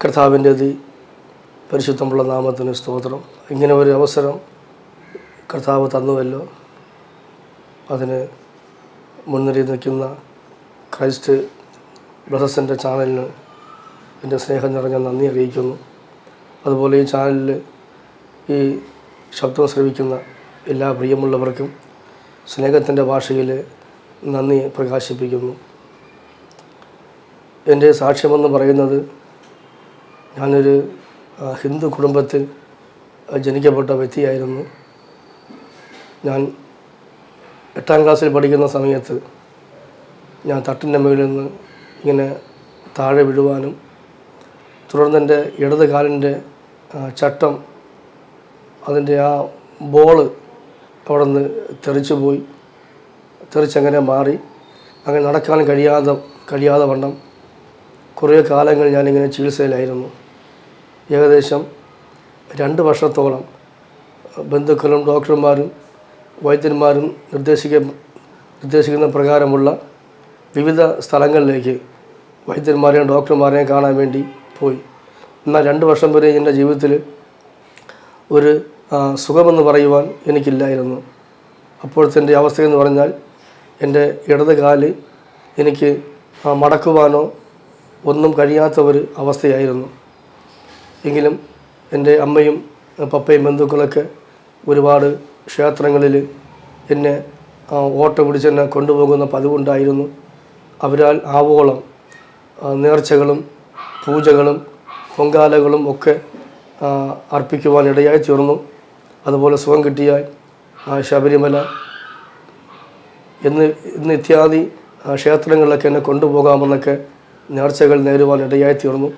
കർത്താവിൻ്റെ പരിശുദ്ധമുള്ള നാമത്തിന് സ്തോത്രം. ഇങ്ങനെ ഒരു അവസരം കർത്താവ് തന്നുവല്ലോ. അതിന് മുൻനിരയിൽ നിൽക്കുന്ന ക്രൈസ്റ്റ് ബ്രദേഴ്സിൻ്റെ ചാനലിന് എൻ്റെ സ്നേഹം നിറഞ്ഞ നന്ദി അറിയിക്കുന്നു. അതുപോലെ ഈ ചാനലിൽ ഈ ശബ്ദം ശ്രവിക്കുന്ന എല്ലാ പ്രിയമുള്ളവർക്കും സ്നേഹത്തിൻ്റെ ഭാഷയിൽ നന്ദി പ്രകാശിപ്പിക്കുന്നു. എൻ്റെ സാക്ഷ്യമെന്ന് പറയുന്നത്, ഞാനൊരു ഹിന്ദു കുടുംബത്തിൽ ജനിക്കപ്പെട്ട വ്യക്തിയായിരുന്നു. ഞാൻ 8ാം ക്ലാസ്സിൽ പഠിക്കുന്ന സമയത്ത് ഞാൻ തട്ടിൻ്റെ മുകളിൽ നിന്ന് ഇങ്ങനെ താഴെ വീഴുവാനും തുടർന്ന് എൻ്റെ ഇടത് കാലിൻ്റെ ചട്ടം, അതിൻ്റെ ആ ബോള് അവിടെ നിന്ന് തെറിച്ചു പോയി. തെറിച്ചങ്ങനെ മാറി, അങ്ങനെ നടക്കാൻ കഴിയാതെ വണ്ണം കുറേ കാലങ്ങൾ ഞാനിങ്ങനെ ചികിത്സയിലായിരുന്നു. ഏകദേശം 2 വർഷത്തോളം ബന്ധുക്കളും ഡോക്ടർമാരും വൈദ്യന്മാരും നിർദ്ദേശിക്കുന്ന പ്രകാരമുള്ള വിവിധ സ്ഥലങ്ങളിലേക്ക് വൈദ്യന്മാരെയും ഡോക്ടർമാരെയും കാണാൻ വേണ്ടി പോയി. എന്നാൽ 2 വർഷം വരെ എൻ്റെ ജീവിതത്തിൽ ഒരു സുഖമെന്ന് പറയുവാൻ എനിക്കില്ലായിരുന്നു. അപ്പോഴത്തെ എൻ്റെ അവസ്ഥയെന്ന് പറഞ്ഞാൽ, എൻ്റെ ഇടത് കാല് എനിക്ക് മടക്കുവാനോ ഒന്നും കഴിയാത്ത ഒരു അവസ്ഥയായിരുന്നു. എങ്കിലും എൻ്റെ അമ്മയും പപ്പയും ബന്ധുക്കളൊക്കെ ഒരുപാട് ക്ഷേത്രങ്ങളിൽ എന്നെ ഓട്ട പിടിച്ചെന്നെ കൊണ്ടുപോകുന്ന പതിവുണ്ടായിരുന്നു. അവരാൽ ആവോളം നേർച്ചകളും പൂജകളും പൊങ്കാലകളും ഒക്കെ അർപ്പിക്കുവാൻ ഇടയായി തീർന്നു. അതുപോലെ സുഖം കിട്ടിയാൽ ശബരിമല എന്ന് ഇത്യാദി ക്ഷേത്രങ്ങളിലൊക്കെ എന്നെ കൊണ്ടുപോകാമെന്നൊക്കെ നേർച്ചകൾ നേരുവാൻ ഇടയായി തീർന്നു.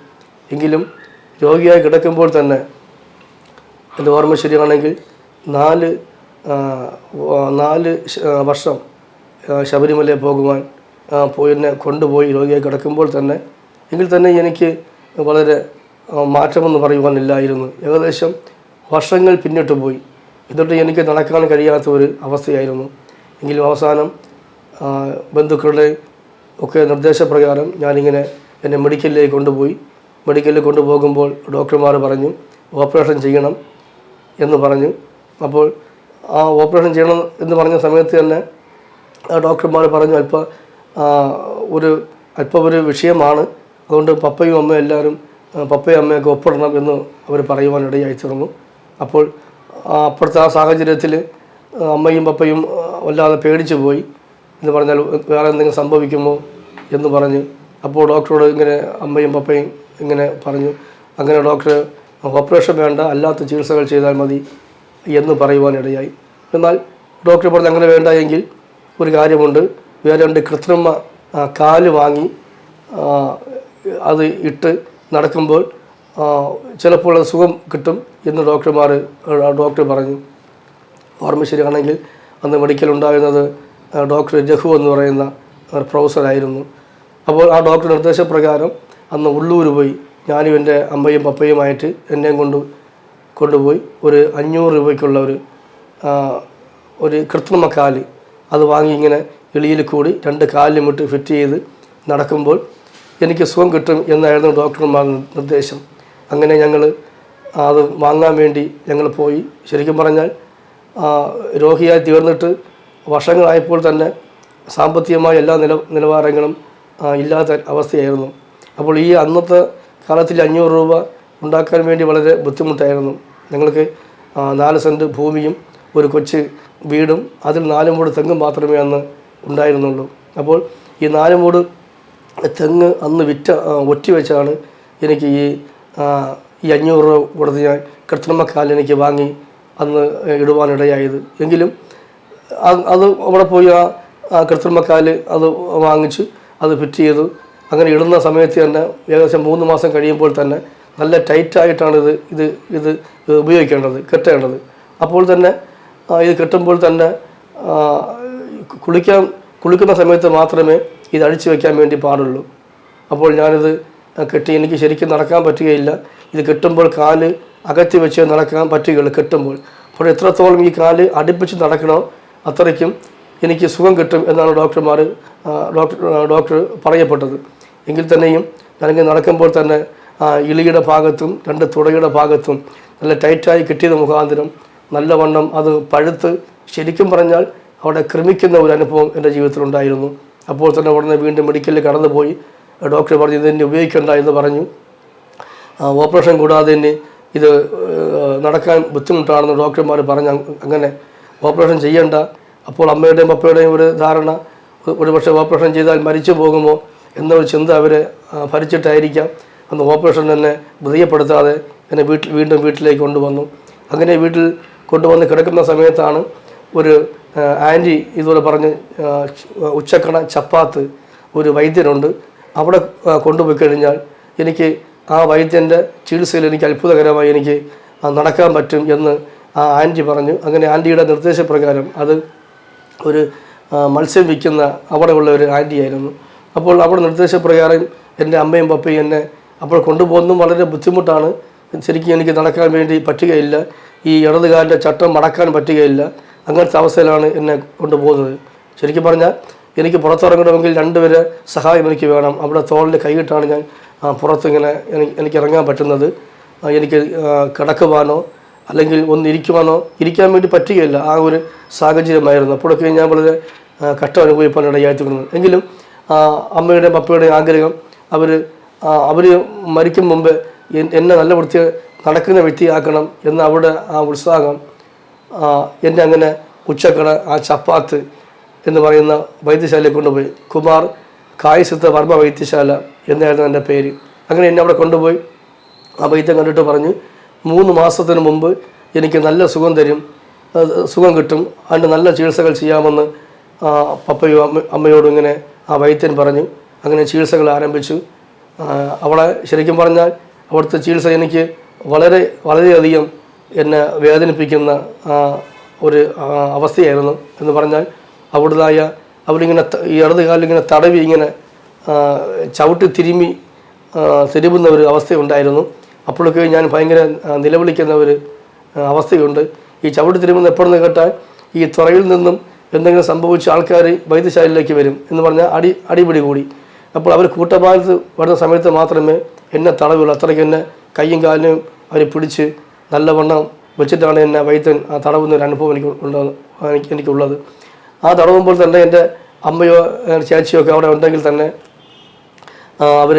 എങ്കിലും രോഗിയായി കിടക്കുമ്പോൾ തന്നെ എൻ്റെ ഓർമ്മ ശരിയാണെങ്കിൽ 4 വർഷം ശബരിമലയിൽ പോകുവാൻ എന്നെ കൊണ്ടുപോയി രോഗിയായി കിടക്കുമ്പോൾ തന്നെ. എങ്കിൽ തന്നെ എനിക്ക് വളരെ മാറ്റമെന്ന് പറയുവാനില്ലായിരുന്നു. ഏകദേശം വർഷങ്ങൾ പിന്നിട്ട് പോയി. എന്നിട്ട് എനിക്ക് നടക്കാൻ കഴിയാത്ത ഒരു അവസ്ഥയായിരുന്നു. എങ്കിലും അവസാനം ബന്ധുക്കളുടെ ഒക്കെ നിർദ്ദേശപ്രകാരം ഞാനിങ്ങനെ എന്നെ മെഡിക്കലിലേക്ക് കൊണ്ടുപോയി. മെഡിക്കലിൽ കൊണ്ടുപോകുമ്പോൾ ഡോക്ടർമാർ പറഞ്ഞു ഓപ്പറേഷൻ ചെയ്യണം എന്ന് പറഞ്ഞു. അപ്പോൾ ആ ഓപ്പറേഷൻ ചെയ്യണം എന്ന് പറഞ്ഞ സമയത്ത് തന്നെ ഡോക്ടർമാർ പറഞ്ഞു അല്പം ഒരു വിഷയമാണ്, അതുകൊണ്ട് പപ്പയും അമ്മയും എല്ലാവരും പപ്പയും അമ്മയൊക്കെ ഒപ്പിടണം എന്ന് അവർ പറയുവാനിടയായി തീർന്നു. അപ്പോൾ അപ്പോഴത്തെ ആ സാഹചര്യത്തിൽ അമ്മയും പപ്പയും വല്ലാതെ പേടിച്ചു പോയി. എന്ന് പറഞ്ഞാൽ വേറെ എന്തെങ്കിലും സംഭവിക്കുമോ എന്ന് പറഞ്ഞ്, അപ്പോൾ ഡോക്ടറോട് ഇങ്ങനെ അമ്മയും പപ്പയും ഇങ്ങനെ പറഞ്ഞു. അങ്ങനെ ഡോക്ടർ ഓപ്പറേഷൻ വേണ്ട, അല്ലാത്ത ചികിത്സകൾ ചെയ്താൽ മതി എന്ന് പറയുവാനിടയായി. എന്നാൽ ഡോക്ടർ പറഞ്ഞ് അങ്ങനെ വേണ്ട എങ്കിൽ ഒരു കാര്യമുണ്ട്, വേറെ 2 കൃത്രിമ കാല് വാങ്ങി അത് ഇട്ട് നടക്കുമ്പോൾ ചിലപ്പോൾ അത് സുഖം കിട്ടും എന്ന് ഡോക്ടർ പറഞ്ഞു. ഓർമ്മ ശരിയാണെങ്കിൽ അന്ന് മെഡിക്കൽ ഉണ്ടായിരുന്നത് ഡോക്ടർ രഘു എന്ന് പറയുന്ന പ്രൊഫസറായിരുന്നു. അപ്പോൾ ആ ഡോക്ടർ നിർദ്ദേശപ്രകാരം അന്ന് ഉള്ളൂർ പോയി ഞാനും എൻ്റെ അമ്മയും പപ്പയുമായിട്ട് എന്നെയും കൊണ്ടുപോയി ഒരു 500 രൂപയ്ക്കുള്ള ഒരു കൃത്രിമ കാല് അത് വാങ്ങി ഇങ്ങനെ എളിയിൽ കൂടി 2 കാലിലും ഇട്ട് ഫിറ്റ് ചെയ്ത് നടക്കുമ്പോൾ എനിക്ക് സുഖം കിട്ടും എന്നായിരുന്നു ഡോക്ടർമാരുടെ നിർദ്ദേശം. അങ്ങനെ ഞങ്ങൾ അത് വാങ്ങാൻ വേണ്ടി ഞങ്ങൾ പോയി. ശരിക്കും പറഞ്ഞാൽ രോഗിയായി തീർന്നിട്ട് വർഷങ്ങളായപ്പോൾ തന്നെ സാമ്പത്തികമായ എല്ലാ നിലവാരങ്ങളും ഇല്ലാത്ത അവസ്ഥയായിരുന്നു. അപ്പോൾ ഈ അന്നത്തെ കാലത്തിൽ 500 രൂപ ഉണ്ടാക്കാൻ വേണ്ടി വളരെ ബുദ്ധിമുട്ടായിരുന്നു. ഞങ്ങൾക്ക് 4 സെൻറ്റ് ഭൂമിയും ഒരു കൊച്ചു വീടും അതിൽ 4 മൂട് തെങ്ങും മാത്രമേ അന്ന് ഉണ്ടായിരുന്നുള്ളൂ. അപ്പോൾ ഈ 4 മൂട് തെങ്ങ് അന്ന് ഒറ്റി വെച്ചാണ് എനിക്ക് ഈ 500 രൂപ കൊടുത്ത് ഞാൻ കൃത്രിമക്കാൽ എനിക്ക് വാങ്ങി അന്ന് ഇടുവാനിടയായത്. എങ്കിലും അത് അവിടെ പോയി ആ കൃത്രിമക്കാൽ അത് വാങ്ങിച്ച് അത് ഫിറ്റ് ചെയ്തു. അങ്ങനെ ഇടുന്ന സമയത്ത് തന്നെ ഏകദേശം 3 മാസം കഴിയുമ്പോൾ തന്നെ നല്ല ടൈറ്റായിട്ടാണ് ഇത് ഉപയോഗിക്കേണ്ടത്, കെട്ടേണ്ടത്. അപ്പോൾ തന്നെ ഇത് കെട്ടുമ്പോൾ തന്നെ കുളിക്കുന്ന സമയത്ത് മാത്രമേ ഇത് അഴിച്ചു വയ്ക്കാൻ വേണ്ടി പാടുള്ളൂ. അപ്പോൾ ഞാനിത് കെട്ടി എനിക്ക് ശരിക്കും നടക്കാൻ പറ്റുകയില്ല. ഇത് കെട്ടുമ്പോൾ കാല് അകറ്റി വെച്ച് നടക്കാൻ പറ്റുകയുള്ളൂ കെട്ടുമ്പോൾ. അപ്പോൾ എത്രത്തോളം ഈ കാല് അടുപ്പിച്ച് നടക്കണോ അത്രയ്ക്കും എനിക്ക് സുഖം കിട്ടും എന്നാണ് ഡോക്ടർ പറയപ്പെട്ടത്. എങ്കിൽ തന്നെയും ഞാനിങ്ങനെ നടക്കുമ്പോൾ തന്നെ ഇളിയുടെ ഭാഗത്തും 2 തുടയുടെ ഭാഗത്തും നല്ല ടൈറ്റായി കിട്ടിയത് മുഖാന്തരം നല്ലവണ്ണം അത് പഴുത്ത് ശരിക്കും പറഞ്ഞാൽ അവിടെ ക്രമിക്കുന്ന ഒരു അനുഭവം എൻ്റെ ജീവിതത്തിലുണ്ടായിരുന്നു. അപ്പോൾ തന്നെ ഉടനെ വീണ്ടും മെഡിക്കലിൽ കടന്നുപോയി. ഡോക്ടർ പറഞ്ഞു ഇതിനെ ഉപയോഗിക്കേണ്ട എന്ന് പറഞ്ഞു. ഓപ്പറേഷൻ കൂടാതെ തന്നെ ഇത് നടക്കാൻ ബുദ്ധിമുട്ടാണെന്ന് ഡോക്ടർമാർ പറഞ്ഞു. അങ്ങനെ ഓപ്പറേഷൻ ചെയ്യേണ്ട. അപ്പോൾ അമ്മയുടെയും പപ്പയുടെയും ഒരു ധാരണ, ഒരു പക്ഷേ ഓപ്പറേഷൻ ചെയ്താൽ മരിച്ചു പോകുമോ എന്നൊരു ചിന്ത അവരെ ഭരിച്ചിട്ടായിരിക്കാം അന്ന് ഓപ്പറേഷൻ തന്നെ പ്രിയപ്പെടുത്താതെ എന്നെ വീണ്ടും വീട്ടിലേക്ക് കൊണ്ടുവന്നു. അങ്ങനെ വീട്ടിൽ കൊണ്ടുവന്ന് കിടക്കുന്ന സമയത്താണ് ഒരു ആൻറ്റി ഇതുപോലെ പറഞ്ഞ് ഉച്ചക്കണ ചപ്പാത്ത് ഒരു വൈദ്യനുണ്ട്, അവിടെ കൊണ്ടുപോയി കഴിഞ്ഞാൽ എനിക്ക് ആ വൈദ്യൻ്റെ ചികിത്സയിൽ എനിക്ക് അത്ഭുതകരമായി എനിക്ക് നടക്കാൻ പറ്റും എന്ന് ആ ആൻറ്റി പറഞ്ഞു. അങ്ങനെ ആൻറ്റിയുടെ നിർദ്ദേശപ്രകാരം, അത് ഒരു മത്സ്യം വിൽക്കുന്ന അവിടെയുള്ള ഒരു ആൻറ്റിയായിരുന്നു. അപ്പോൾ അവിടെ നിർദ്ദേശപ്രകാരം എൻ്റെ അമ്മയും പപ്പയും എന്നെ അപ്പോൾ കൊണ്ടുപോകുന്നതും വളരെ ബുദ്ധിമുട്ടാണ്. ശരിക്കും എനിക്ക് നടക്കാൻ വേണ്ടി പറ്റുകയില്ല, ഈ ഇടതുകാലിൻ്റെ ചട്ടം മടക്കാൻ പറ്റുകയില്ല. അങ്ങനത്തെ അവസ്ഥയിലാണ് എന്നെ കൊണ്ടുപോകുന്നത്. ശരിക്കും പറഞ്ഞാൽ എനിക്ക് പുറത്തിറങ്ങണമെങ്കിൽ 2 പേരെ സഹായം എനിക്ക് വേണം. അവിടെ തോളിൽ കൈയിട്ടാണ് ഞാൻ പുറത്തിങ്ങനെ എനിക്ക് ഇറങ്ങാൻ പറ്റുന്നത്. എനിക്ക് കിടക്കുവാനോ അല്ലെങ്കിൽ ഒന്നിരിക്കുവാനോ ഇരിക്കാൻ വേണ്ടി പറ്റുകയില്ല. ആ ഒരു സാഹചര്യമായിരുന്നു. അപ്പോഴൊക്കെ ഞാൻ വളരെ കഷ്ടം അനുഭവിപ്പാൻ ഇടയായിത്തീർന്നത്. എങ്കിലും അമ്മയുടെയും പപ്പയുടെയും ആഗ്രഹം, അവർ മരിക്കും മുമ്പ് എന്നെ നല്ല വൃത്തി നടക്കുന്ന വ്യക്തിയാക്കണം എന്ന അവരുടെ ആ ഉത്സാഹം എന്നെ അങ്ങനെ ഉച്ചക്കട ആ ചപ്പാത്ത് എന്ന് പറയുന്ന വൈദ്യശാലയിൽ കൊണ്ടുപോയി. കുമാർ കായസിത്ത വർമ്മ വൈദ്യശാല എന്നായിരുന്നു എൻ്റെ പേര്. അങ്ങനെ എന്നെ അവിടെ കൊണ്ടുപോയി ആ വൈദ്യം കണ്ടിട്ട് പറഞ്ഞു 3 മാസത്തിന് മുമ്പ് എനിക്ക് നല്ല സുഖം കിട്ടും, അതിൻ്റെ നല്ല ചികിത്സകൾ ചെയ്യാമെന്ന് പപ്പയും അമ്മയോടും ഇങ്ങനെ ആ വൈദ്യൻ പറഞ്ഞു. അങ്ങനെ ചികിത്സകൾ ആരംഭിച്ചു. അവിടെ ശരിക്കും പറഞ്ഞാൽ അവിടുത്തെ ചികിത്സ എനിക്ക് വളരെയധികം എന്നെ വേദനിപ്പിക്കുന്ന ഒരു അവസ്ഥയായിരുന്നു. എന്ന് പറഞ്ഞാൽ അവിടുതായ അവരിങ്ങനെ ഈ ഇടതുകാലിങ്ങനെ തടവി ഇങ്ങനെ ചവിട്ടി തിരുമുന്ന ഒരു അവസ്ഥയുണ്ടായിരുന്നു. അപ്പോഴൊക്കെ ഞാൻ ഭയങ്കര നിലവിളിക്കുന്ന ഒരു അവസ്ഥയുണ്ട്. ഈ ചവിട്ടി തിരുമുന്ന എപ്പോഴെന്ന് കേട്ടാൽ ഈ തുറയിൽ നിന്നും എന്തെങ്കിലും സംഭവിച്ച ആൾക്കാർ വൈദ്യശാലയിലേക്ക് വരും എന്ന് പറഞ്ഞാൽ അടിപിടി കൂടി. അപ്പോൾ അവർ കൂട്ടപാലത്ത് വരുന്ന സമയത്ത് മാത്രമേ എന്നെ തടവുള്ളൂ. അത്രയ്ക്ക് എന്നെ കൈയും കാലിനും അവർ പിടിച്ച് നല്ലവണ്ണം വെച്ചിട്ടാണ് എന്നെ വൈദ്യൻ തടവുന്ന ഒരു അനുഭവം എനിക്കുള്ളത്. ആ തടവുമ്പോൾ തന്നെ എൻ്റെ അമ്മയോ ചേച്ചിയോ ഒക്കെ അവിടെ ഉണ്ടെങ്കിൽ തന്നെ അവർ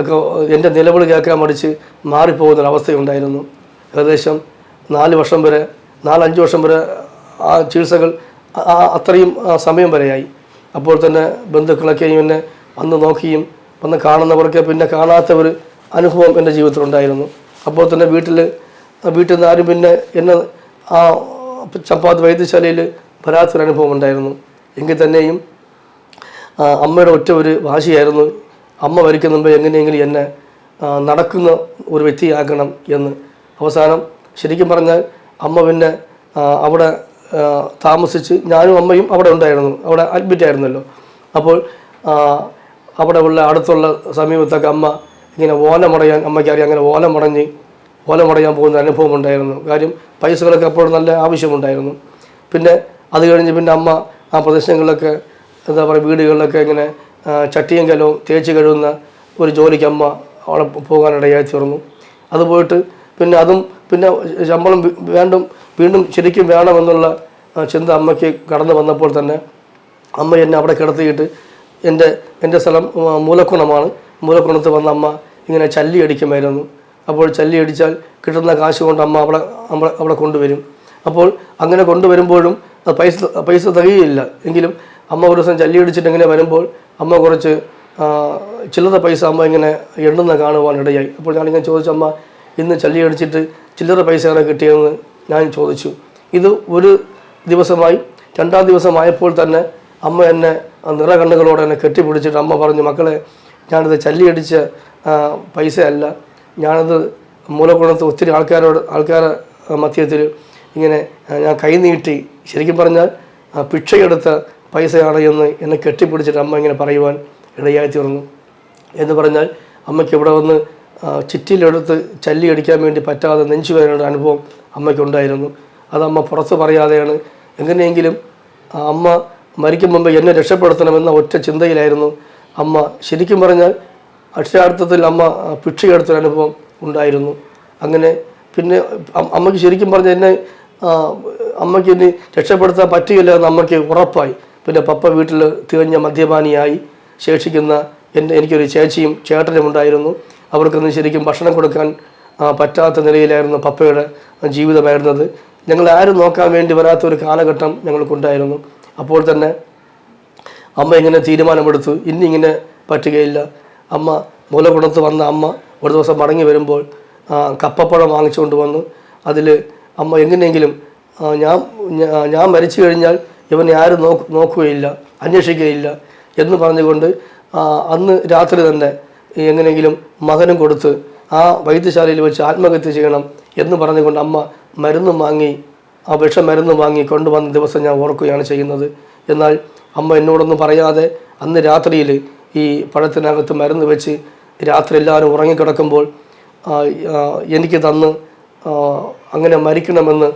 ഒക്കെ എൻ്റെ നിലവിളി കേൾക്കാൻ മടിച്ച് മാറിപ്പോകുന്നൊരവസ്ഥയുണ്ടായിരുന്നു. ഏകദേശം 4-5 വർഷം വരെ ആ ചികിത്സകൾ അത്രയും സമയം വരെയായി. അപ്പോൾ തന്നെ ബന്ധുക്കളൊക്കെയും എന്നെ വന്ന് നോക്കിയും വന്ന് കാണുന്നവർക്ക് പിന്നെ കാണാത്ത ഒരു അനുഭവം എൻ്റെ ജീവിതത്തിലുണ്ടായിരുന്നു. അപ്പോൾ തന്നെ വീട്ടിൽ നിന്ന് ആരും പിന്നെ എന്നെ ആ ചപ്പാത്ത് വൈദ്യശാലയിൽ വരാത്തൊരനുഭവം ഉണ്ടായിരുന്നു. എങ്കിൽ തന്നെയും അമ്മയുടെ ഒറ്റ ഒരു വാശിയായിരുന്നു, അമ്മ മരിക്കുന്ന മുമ്പ് എങ്ങനെയെങ്കിലും എന്നെ നടക്കുന്ന ഒരു വ്യക്തിയാക്കണം എന്ന്. അവസാനം ശരിക്കും പറഞ്ഞാൽ അമ്മ പിന്നെ അവിടെ താമസിച്ച് ഞാനും അമ്മയും അവിടെ ഉണ്ടായിരുന്നു, അവിടെ അഡ്മിറ്റ് ആയിരുന്നല്ലോ. അപ്പോൾ അവിടെ ഉള്ള അടുത്തുള്ള സമീപത്തൊക്കെ അമ്മ ഇങ്ങനെ അമ്മയ്ക്കറിയാം, അങ്ങനെ ഓലമടയാൻ പോകുന്ന അനുഭവം ഉണ്ടായിരുന്നു. കാര്യം പൈസകളൊക്കെ അപ്പോൾ നല്ല ആവശ്യമുണ്ടായിരുന്നു. പിന്നെ അത് കഴിഞ്ഞ് പിന്നെ അമ്മ ആ പ്രദേശങ്ങളിലൊക്കെ എന്താ പറയുക വീടുകളിലൊക്കെ ഇങ്ങനെ ചട്ടിയും കലവും തേച്ച് കഴുകുന്ന ഒരു ജോലിക്ക് അമ്മ അവിടെ പോകാനിടയായി തീർന്നു. അത് പോയിട്ട് പിന്നെ ശമ്പളം വീണ്ടും ശരിക്കും വേണമെന്നുള്ള ചിന്ത അമ്മയ്ക്ക് കടന്നു വന്നപ്പോൾ തന്നെ അമ്മ എന്നെ അവിടെ കിടത്തിയിട്ട് എൻ്റെ സ്ഥലം മൂലക്കുണമാണ്. മൂലക്കുണത്ത് വന്ന അമ്മ ഇങ്ങനെ ചല്ലി അടിക്കുമായിരുന്നു. അപ്പോൾ ചല്ലി അടിച്ചാൽ കിട്ടുന്ന കാശ് കൊണ്ട് അമ്മ അവിടെ കൊണ്ടുവരും. അപ്പോൾ അങ്ങനെ കൊണ്ടുവരുമ്പോഴും അത് പൈസ തികയില്ല. എങ്കിലും അമ്മ ഒരു ദിവസം ചല്ലി അടിച്ചിട്ട് ഇങ്ങനെ വരുമ്പോൾ അമ്മ കുറച്ച് ചില്ലറ പൈസ അമ്മ ഇങ്ങനെ എണ്ണുന്ന കാണുവാനിടയായി. അപ്പോൾ ഞാനിങ്ങനെ ചോദിച്ചു, അമ്മ ഇന്ന് ചല്ലി അടിച്ചിട്ട് ചില്ലറ പൈസയാണ് കിട്ടിയതെന്ന് ഞാൻ ചോദിച്ചു. ഇത് ഒരു ദിവസമായി. 2-ാം ദിവസമായപ്പോൾ തന്നെ അമ്മ എന്നെ നിറകണ്ണുകളോടെ എന്നെ കെട്ടിപ്പിടിച്ചിട്ട് അമ്മ പറഞ്ഞു, മക്കളെ, ഞാനിത് ചല്ലി അടിച്ച പൈസയല്ല, ഞാനത് മൂലക്കുണത്ത് ഒത്തിരി ആൾക്കാരെ മധ്യത്തിൽ ഇങ്ങനെ ഞാൻ കൈ നീട്ടി ശരിക്കും പറഞ്ഞാൽ ഭിക്ഷയെടുത്ത പൈസയാണ് എന്ന് എന്നെ കെട്ടിപ്പിടിച്ചിട്ട് അമ്മ ഇങ്ങനെ പറയുവാൻ ഇടയായി തീർന്നു. എന്ന് പറഞ്ഞാൽ അമ്മയ്ക്ക് ഇവിടെ വന്ന് ചിറ്റിയിലെടുത്ത് ചല്ലി അടിക്കാൻ വേണ്ടി പറ്റാതെ നെഞ്ചുവേദനയുടെ അനുഭവം അമ്മയ്ക്കുണ്ടായിരുന്നു. അത് അമ്മ പുറത്ത് പറയാതെയാണ് എങ്ങനെയെങ്കിലും അമ്മ മരിക്കും മുമ്പ് എന്നെ രക്ഷപ്പെടുത്തണമെന്ന ഒറ്റ ചിന്തയിലായിരുന്നു അമ്മ. ശരിക്കും പറഞ്ഞാൽ അക്ഷരാർത്ഥത്തിൽ അമ്മ ഭിക്ഷയെടുത്തൊരു അനുഭവം ഉണ്ടായിരുന്നു. അങ്ങനെ പിന്നെ അമ്മയ്ക്ക് ശരിക്കും പറഞ്ഞാൽ എന്നെ അമ്മയ്ക്ക് ഇനി രക്ഷപ്പെടുത്താൻ പറ്റുകയില്ല എന്ന് അമ്മയ്ക്ക് ഉറപ്പായി. പിന്നെ പപ്പ വീട്ടിൽ തികഞ്ഞ മദ്യപാനിയായി. ശേഷിക്കുന്ന എനിക്കൊരു ചേച്ചിയും ചേട്ടനും ഉണ്ടായിരുന്നു. അവർക്കൊന്നും ശരിക്കും ഭക്ഷണം കൊടുക്കാൻ പറ്റാത്ത നിലയിലായിരുന്നു പപ്പയുടെ ജീവിതമായിരുന്നത്. ഞങ്ങളാരും നോക്കാൻ വേണ്ടി വരാത്തൊരു കാലഘട്ടം ഞങ്ങൾക്കുണ്ടായിരുന്നു. അപ്പോൾ തന്നെ അമ്മ ഇങ്ങനെ തീരുമാനമെടുത്തു, ഇന്നിങ്ങനെ പറ്റുകയില്ല. അമ്മ മൂലകുണത്ത് വന്ന അമ്മ ഒരു ദിവസം മടങ്ങി വരുമ്പോൾ കപ്പപ്പഴം വാങ്ങിച്ചുകൊണ്ട് വന്നു. അതിൽ അമ്മ എങ്ങനെയെങ്കിലും ഞാൻ മരിച്ചു കഴിഞ്ഞാൽ ഇവനെ ആരും നോക്കുകയില്ല, അന്വേഷിക്കുകയില്ല എന്ന് പറഞ്ഞുകൊണ്ട് അന്ന് രാത്രി തന്നെ എങ്ങനെയെങ്കിലും മകനും കൊടുത്ത് ആ വൈദ്യശാലയിൽ വെച്ച് ആത്മഹത്യ ചെയ്യണം എന്ന് പറഞ്ഞുകൊണ്ട് അമ്മ മരുന്ന് വാങ്ങി, ആ വിഷമരുന്ന് വാങ്ങി കൊണ്ടുവന്ന ദിവസം ഞാൻ ഓർക്കുകയാണ് ചെയ്യുന്നത്. എന്നാൽ അമ്മ എന്നോടൊന്നും പറയാതെ അന്ന് രാത്രിയിൽ ഈ പഴത്തിനകത്ത് മരുന്ന് വെച്ച് രാത്രി എല്ലാവരും ഉറങ്ങിക്കിടക്കുമ്പോൾ എനിക്ക് തന്ന് അങ്ങനെ മരിക്കണമെന്ന്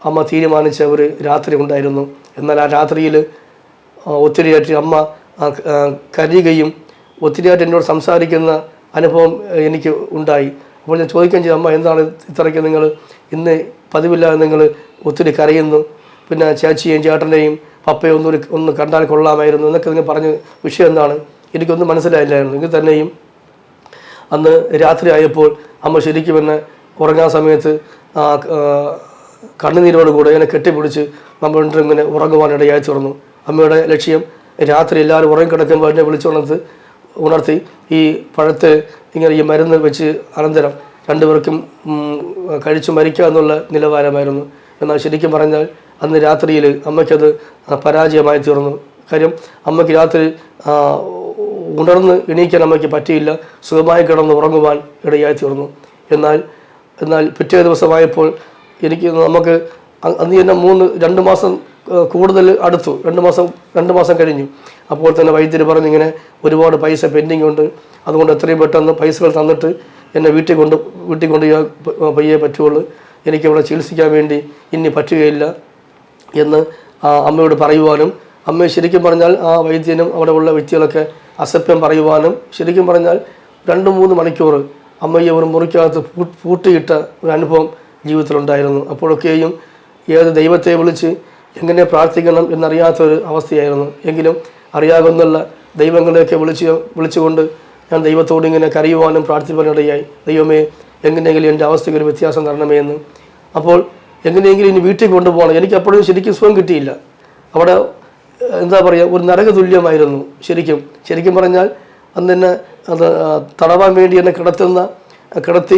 അമ്മ തീരുമാനിച്ച ഒരു രാത്രി ഉണ്ടായിരുന്നു. എന്നാൽ ആ രാത്രിയിൽ ഒത്തിരിയായിട്ട് അമ്മ കരയുകയും ഒത്തിരിയായിട്ട് എന്നോട് സംസാരിക്കുന്ന അനുഭവം എനിക്ക് ഉണ്ടായി. അപ്പോൾ ഞാൻ ചോദിക്കുകയും ചെയ്തു, അമ്മ എന്താണ് ഇത്രയ്ക്ക് നിങ്ങൾ ഇന്ന് പതിവില്ലാതെ നിങ്ങൾ ഒത്തിരി കരയുന്നു, പിന്നെ ചേച്ചിയെയും ചേട്ടനെയും പപ്പയും ഒന്ന് കണ്ടാൽ കൊള്ളാമായിരുന്നു എന്നൊക്കെ നിങ്ങൾ പറഞ്ഞ വിഷയം എന്താണ്? എനിക്കൊന്നും മനസ്സിലായില്ലായിരുന്നു. എങ്കിൽ തന്നെയും അന്ന് രാത്രി ആയപ്പോൾ അമ്മ ശരിക്കും എന്നെ ഉറങ്ങാൻ സമയത്ത് കണ്ണുനീരോടുകൂടെ എന്നെ കെട്ടിപ്പിടിച്ച് നമ്മളിട്ട് ഇങ്ങനെ ഉറങ്ങുവാനിടയായി തീർന്നു. അമ്മയുടെ ലക്ഷ്യം രാത്രി എല്ലാവരും ഉറങ്ങിക്കിടക്കുമ്പോൾ എന്നെ ഉണർത്തി ഈ പഴത്ത് ഇങ്ങനെ ഈ മരുന്ന് വെച്ച് അനന്തരം രണ്ടുപേർക്കും കഴിച്ചു മരിക്കുക എന്നുള്ള നിലവാരമായിരുന്നു. എന്നാൽ ശരിക്കും പറഞ്ഞാൽ അന്ന് രാത്രിയിൽ അമ്മയ്ക്കത് പരാജയമായി തീർന്നു. കാര്യം അമ്മയ്ക്ക് രാത്രി ഉണർന്ന് എണീക്കാൻ അമ്മയ്ക്ക് പറ്റിയില്ല, സുഖമായി കിടന്ന് ഉറങ്ങുവാൻ ഇടയായി തീർന്നു. എന്നാൽ പിറ്റേ ദിവസമായപ്പോൾ നമുക്ക് അന്ന് തന്നെ 2 മാസം കൂടുതൽ അടുത്തു, 2 മാസം കഴിഞ്ഞു. അപ്പോൾ തന്നെ വൈദ്യർ പറഞ്ഞിങ്ങനെ ഒരുപാട് പൈസ പെൻഡിങ് ഉണ്ട്, അതുകൊണ്ട് എത്രയും പെട്ടെന്ന് പൈസകൾ തന്നിട്ട് എന്നെ വീട്ടിൽ കൊണ്ട് പയ്യേ പറ്റുള്ളൂ, എനിക്കവിടെ ചികിത്സിക്കാൻ വേണ്ടി ഇനി പറ്റുകയില്ല എന്ന് അമ്മയോട് പറയുവാനും, അമ്മയെ ശരിക്കും പറഞ്ഞാൽ ആ വൈദ്യനും അവിടെ ഉള്ള വ്യക്തികളൊക്കെ അസഭ്യം പറയുവാനും, ശരിക്കും പറഞ്ഞാൽ 2-3 മണിക്കൂർ അമ്മയെ ഒരു മുറിക്കകത്ത് പൂട്ടിയിട്ട ഒരു അനുഭവം ജീവിതത്തിലുണ്ടായിരുന്നു. അപ്പോഴൊക്കെയും ഏത് ദൈവത്തെ വിളിച്ച് എങ്ങനെ പ്രാർത്ഥിക്കണം എന്നറിയാത്തൊരു അവസ്ഥയായിരുന്നു. എങ്കിലും അറിയാവുന്നുള്ള ദൈവങ്ങളെയൊക്കെ വിളിച്ചുകൊണ്ട് ഞാൻ ദൈവത്തോട് ഇങ്ങനെ കരയുവാനും പ്രാർത്ഥിക്കാനിടയായി. ദൈവമേ, എങ്ങനെയെങ്കിലും എൻ്റെ അവസ്ഥയ്ക്ക് ഒരു വ്യത്യാസം തരണമേ എന്ന്. അപ്പോൾ എങ്ങനെയെങ്കിലും ഇനി വീട്ടിൽ കൊണ്ടുപോകണം. എനിക്ക് അപ്പോഴും ശരിക്കും സുഖം കിട്ടിയില്ല. അവിടെ എന്താ പറയുക, ഒരു നരക തുല്യമായിരുന്നു. ശരിക്കും പറഞ്ഞാൽ അന്ന് തന്നെ അത് തടവാൻ വേണ്ടി എന്നെ കിടത്തി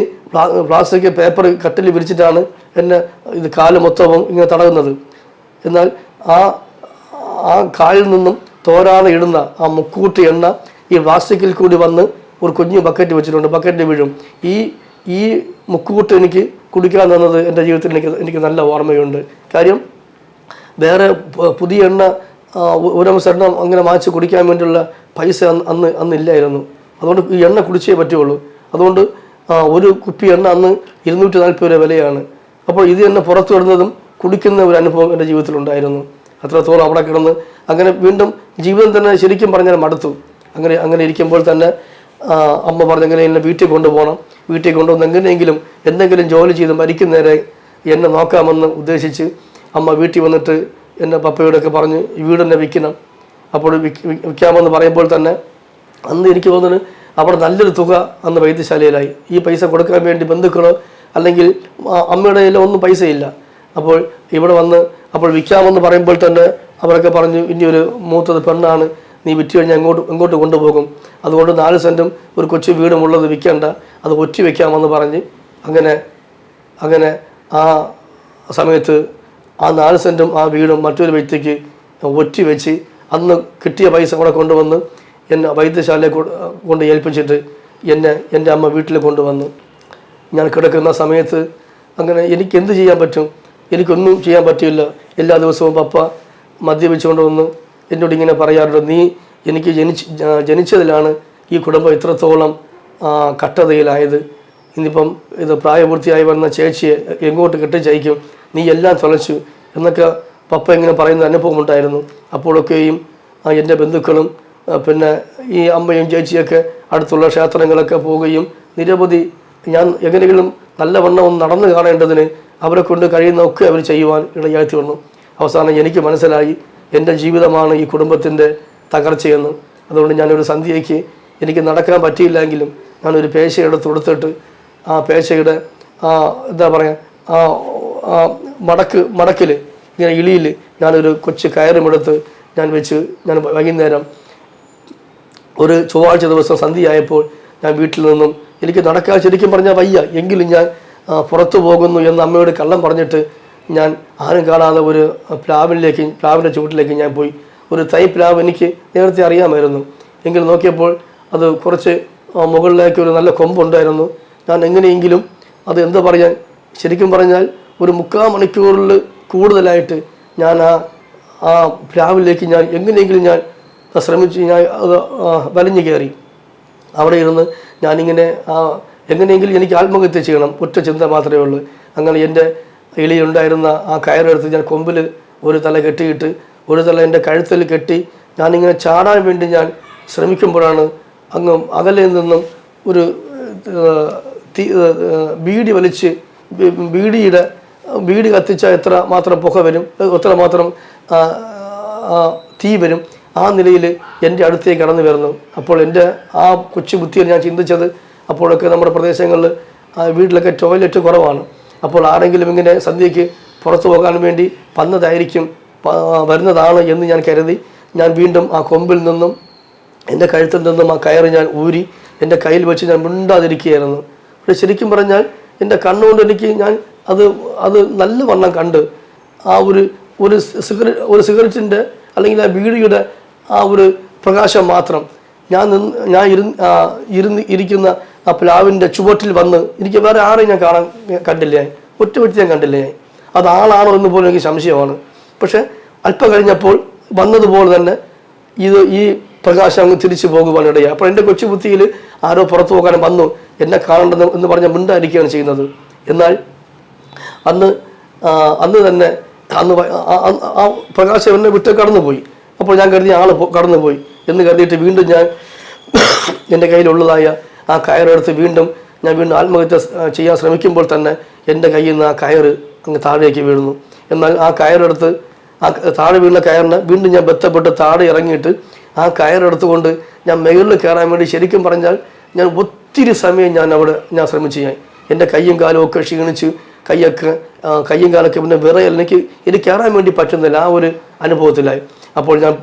പ്ലാസ്റ്റിക് പേപ്പർ കട്ടിൽ വിരിച്ചിട്ടാണ് എന്നെ ഇത് കാല് മൊത്തവും ഇങ്ങനെ തടകുന്നത്. എന്നാൽ ആ കാലിൽ നിന്നും തോരാതെ ഇടുന്ന ആ മുക്കൂട്ടി എണ്ണ ഈ പ്ലാസ്റ്റിക്കിൽ കൂടി വന്ന് ഒരു കുഞ്ഞു ബക്കറ്റ് വെച്ചിട്ടുണ്ട്, ബക്കറ്റ് വീഴും. ഈ മുക്കൂട്ട് എനിക്ക് കുടിക്കാൻ തന്നത് എൻ്റെ ജീവിതത്തിൽ എനിക്ക് നല്ല ഓർമ്മയുണ്ട്. കാര്യം വേറെ പുതിയ എണ്ണ ഒരവസരം അങ്ങനെ വാങ്ങിച്ച് കുടിക്കാൻ വേണ്ടിയുള്ള പൈസ അന്നില്ലായിരുന്നു. അതുകൊണ്ട് ഈ എണ്ണ കുടിച്ചേ പറ്റുള്ളൂ. അതുകൊണ്ട് ഒരു കുപ്പി എണ്ണ അന്ന് 240 രൂപ വിലയാണ്. അപ്പോൾ ഇത് തന്നെ പുറത്തു വിടുന്നതും കുടിക്കുന്ന ഒരു അനുഭവം എൻ്റെ ജീവിതത്തിലുണ്ടായിരുന്നു. അത്രത്തോളം അവിടെ കിടന്ന് അങ്ങനെ വീണ്ടും ജീവിതം തന്നെ ശരിക്കും പറഞ്ഞാൽ മടുത്തു. അങ്ങനെ ഇരിക്കുമ്പോൾ തന്നെ അമ്മ പറഞ്ഞ് എങ്ങനെയെങ്കിലും വീട്ടിൽ കൊണ്ടുപോകണം, വീട്ടിൽ കൊണ്ടുവന്ന് എങ്ങനെയെങ്കിലും എന്തെങ്കിലും ജോലി ചെയ്ത് മരിക്കുന്നേരെ എന്നെ നോക്കാമെന്ന് ഉദ്ദേശിച്ച് അമ്മ വീട്ടിൽ വന്നിട്ട് എൻ്റെ പപ്പയോടൊക്കെ പറഞ്ഞ് ഈ വീടെന്നെ വിൽക്കണം. അപ്പോൾ വിൽക്കാമെന്ന് പറയുമ്പോൾ തന്നെ അന്ന് എനിക്ക് തോന്നുന്നു അവിടെ നല്ലൊരു തുക അന്ന് വൈദ്യശാലയിലായി. ഈ പൈസ കൊടുക്കാൻ വേണ്ടി ബന്ധുക്കളോ അല്ലെങ്കിൽ അമ്മയുടെ കയ്യിലോ ഒന്നും പൈസയില്ല. അപ്പോൾ ഇവിടെ വന്ന് അപ്പോൾ വിൽക്കാമെന്ന് പറയുമ്പോൾ തന്നെ അവരൊക്കെ പറഞ്ഞു, ഇനിയൊരു മൂത്തത് പെണ്ണാണ്, നീ വിറ്റ് കഴിഞ്ഞാൽ എങ്ങോട്ട് കൊണ്ടുപോകും, അതുകൊണ്ട് 4 സെൻറ്റും ഒരു കൊച്ചു വീടും ഉള്ളത് വിൽക്കേണ്ട, അത് ഒറ്റ വയ്ക്കാമെന്ന് പറഞ്ഞ് അങ്ങനെ ആ സമയത്ത് ആ 4 സെൻറ്റും ആ വീടും മറ്റൊരു വ്യക്തിക്ക് ഒറ്റ വെച്ച് അന്ന് കിട്ടിയ പൈസ കൂടെ കൊണ്ടുവന്ന് എന്നെ വൈദ്യശാലയെ കൊണ്ട് ഏൽപ്പിച്ചിട്ട് എൻ്റെ അമ്മ വീട്ടിൽ കൊണ്ടുവന്നു. ഞാൻ കിടക്കുന്ന സമയത്ത് അങ്ങനെ എനിക്ക് എന്ത് ചെയ്യാൻ പറ്റും? എനിക്കൊന്നും ചെയ്യാൻ പറ്റില്ല. എല്ലാ ദിവസവും പപ്പ മദ്യപിച്ചുകൊണ്ട് വന്ന് എന്നോട് ഇങ്ങനെ പറയാറുണ്ട്, നീ എനിക്ക് ജനിച്ചതിലാണ് ഈ കുടുംബം ഇത്രത്തോളം കട്ടതയിലായത്. ഇന്നിപ്പം ഇത് പ്രായപൂർത്തിയായി വന്ന ചേച്ചിയെ എങ്ങോട്ട് കെട്ടിച്ചയക്കും, നീ എല്ലാം തുലച്ചു എന്നൊക്കെ പപ്പ ഇങ്ങനെ പറയുന്ന അനുഭവം ഉണ്ടായിരുന്നു. അപ്പോഴൊക്കെയും എൻ്റെ ബന്ധുക്കളും പിന്നെ ഈ അമ്മയും ചേച്ചിയൊക്കെ അടുത്തുള്ള ക്ഷേത്രങ്ങളൊക്കെ പോവുകയും നിരവധി ഞാൻ എങ്ങനെയെങ്കിലും നല്ലവണ്ണം ഒന്ന് നടന്നു കാണേണ്ടതിന് അവരെ കൊണ്ട് കഴിയുന്നതൊക്കെ അവർ ചെയ്യുവാൻ ഇടയായി വന്നു. അവസാനം എനിക്ക് മനസ്സിലായി എൻ്റെ ജീവിതമാണ് ഈ കുടുംബത്തിൻ്റെ തകർച്ചയെന്ന്. അതുകൊണ്ട് ഞാനൊരു സന്ധ്യയ്ക്ക് എനിക്ക് നടക്കാൻ പറ്റിയില്ലെങ്കിലും ഞാനൊരു പേശയെടുത്ത് കൊടുത്തിട്ട് ആ പേശയുടെ എന്താ പറയുക മടക്കിൽ ഇങ്ങനെ ഇളിയിൽ ഞാനൊരു കൊച്ചു കയറുമെടുത്ത് ഞാൻ വെച്ച് ഞാൻ വൈകുന്നേരം ഒരു ചൊവ്വാഴ്ച ദിവസം സന്ധ്യയായപ്പോൾ ഞാൻ വീട്ടിൽ നിന്നും എനിക്ക് നടക്കാൻ ശരിക്കും പറഞ്ഞാൽ വയ്യ എങ്കിലും ഞാൻ പുറത്തു പോകുന്നു എന്ന് അമ്മയോട് കള്ളം പറഞ്ഞിട്ട് ഞാൻ ആരും കാണാതെ ഒരു പ്ലാവിൻ്റെ ചുവട്ടിലേക്ക് ഞാൻ പോയി. ഒരു തൈ പ്ലാവ് എനിക്ക് നേരത്തെ അറിയാമായിരുന്നു, എങ്കിലും നോക്കിയപ്പോൾ അത് കുറച്ച് മുകളിലേക്ക് ഒരു നല്ല കൊമ്പുണ്ടായിരുന്നു. ഞാൻ എങ്ങനെയെങ്കിലും അത് എന്താ പറയാൻ, ശരിക്കും പറഞ്ഞാൽ ഒരു 3/4 മണിക്കൂറിൽ കൂടുതലായിട്ട് ഞാൻ ആ പ്ലാവിലേക്ക് ഞാൻ എങ്ങനെയെങ്കിലും ഞാൻ ശ്രമിച്ച് ഞാൻ അത് വലിഞ്ഞു കയറി. അവിടെ ഇരുന്ന് ഞാനിങ്ങനെ എങ്ങനെയെങ്കിലും എനിക്ക് ആത്മഹത്യ ചെയ്യണം ഒറ്റ ചിന്ത മാത്രമേ ഉള്ളൂ. അങ്ങനെ എൻ്റെ എളിയുണ്ടായിരുന്ന ആ കയറെടുത്ത് ഞാൻ കൊമ്പിൽ ഒരു തല കെട്ടിയിട്ട് ഒരു തല എൻ്റെ കഴുത്തിൽ കെട്ടി ഞാനിങ്ങനെ ചാടാൻ വേണ്ടി ഞാൻ ശ്രമിക്കുമ്പോഴാണ് അങ്ങ് അകലെ നിന്നും ഒരു ബീഡി വലിച്ച് ബീഡി കത്തിച്ചാൽ എത്ര മാത്രം പുക വരും, എത്ര മാത്രം തീ വരും, ആ നിലയിൽ എൻ്റെ അടുത്തേക്ക് കടന്നു വരുന്നു. അപ്പോൾ എൻ്റെ ആ കൊച്ചു ബുദ്ധിയിൽ ഞാൻ ചിന്തിച്ചത്, അപ്പോഴൊക്കെ നമ്മുടെ പ്രദേശങ്ങളിൽ വീട്ടിലൊക്കെ ടോയ്ലറ്റ് കുറവാണ്. അപ്പോൾ ആരെങ്കിലും ഇങ്ങനെ സന്ധ്യയ്ക്ക് പുറത്തു പോകാൻ വേണ്ടി വരുന്നതാണ് എന്ന് ഞാൻ കരുതി ഞാൻ വീണ്ടും ആ കൊമ്പിൽ നിന്നും എൻ്റെ കഴുത്തിൽ നിന്നും ആ കയറ് ഞാൻ ഊരി എൻ്റെ കയ്യിൽ വെച്ച് ഞാൻ മിണ്ടാതിരിക്കുകയായിരുന്നു. പക്ഷേ ശരിക്കും പറഞ്ഞാൽ എൻ്റെ കണ്ണുകൊണ്ട് എനിക്ക് ഞാൻ അത് നല്ലവണ്ണം കണ്ട് ആ ഒരു സിഗരറ്റിൻ്റെ അല്ലെങ്കിൽ ആ ബീഡിയുടെ ആ ഒരു പ്രകാശം മാത്രം ഞാൻ ഇരിക്കുന്ന ആ പ്ലാവിൻ്റെ ചുവട്ടിൽ വന്ന് എനിക്ക് വേറെ ആരെയും ഞാൻ കണ്ടില്ല, ഒറ്റ വ്യക്തി ഞാൻ കണ്ടില്ല. അത് ആളാണോ എന്ന് പോലും എനിക്ക് സംശയമാണ്. പക്ഷെ അല്പം കഴിഞ്ഞപ്പോൾ വന്നതുപോലെ തന്നെ ഈ പ്രകാശം അങ്ങ് തിരിച്ചു പോകുവാനിടയായി. അപ്പോൾ എൻ്റെ കൊച്ചു ബുദ്ധിയിൽ ആരോ പുറത്തു പോകാൻ വന്നു, എന്നെ കാണേണ്ടത് എന്ന് പറഞ്ഞ മിണ്ടായിരിക്കുകയാണ് ചെയ്യുന്നത്. എന്നാൽ അന്ന് തന്നെ ആ പ്രകാശം എന്നെ വിട്ട് കടന്നുപോയി. അപ്പോൾ ഞാൻ കരുതി ആൾ കടന്നുപോയി എന്ന് കരുതിയിട്ട് വീണ്ടും ഞാൻ എൻ്റെ കയ്യിലുള്ളതായ ആ കയറെടുത്ത് വീണ്ടും ആത്മഹത്യ ചെയ്യാൻ ശ്രമിക്കുമ്പോൾ തന്നെ എൻ്റെ കയ്യിൽ നിന്ന് ആ കയറ് അങ്ങ് താഴേക്ക് വീഴുന്നു. എന്നാൽ ആ കയറെടുത്ത് താഴെ വീണ കയറിനെ വീണ്ടും ഞാൻ ബന്ധപ്പെട്ട് താഴെ ഇറങ്ങിയിട്ട് ആ കയറെടുത്തുകൊണ്ട് ഞാൻ മുകളിൽ കയറാൻ വേണ്ടി ശരിക്കും പറഞ്ഞാൽ ഞാൻ ഒത്തിരി സമയം ഞാൻ ശ്രമിച്ചു. എൻ്റെ കയ്യും കാലും ഒക്കെ ക്ഷീണിച്ച് കയ്യും കാലൊക്കെ പിന്നെ വിറയൽ എനിക്ക് കയറാൻ വേണ്ടി പറ്റുന്നില്ല, ആ ഒരു അനുഭവത്തിലായി. അപ്പോൾ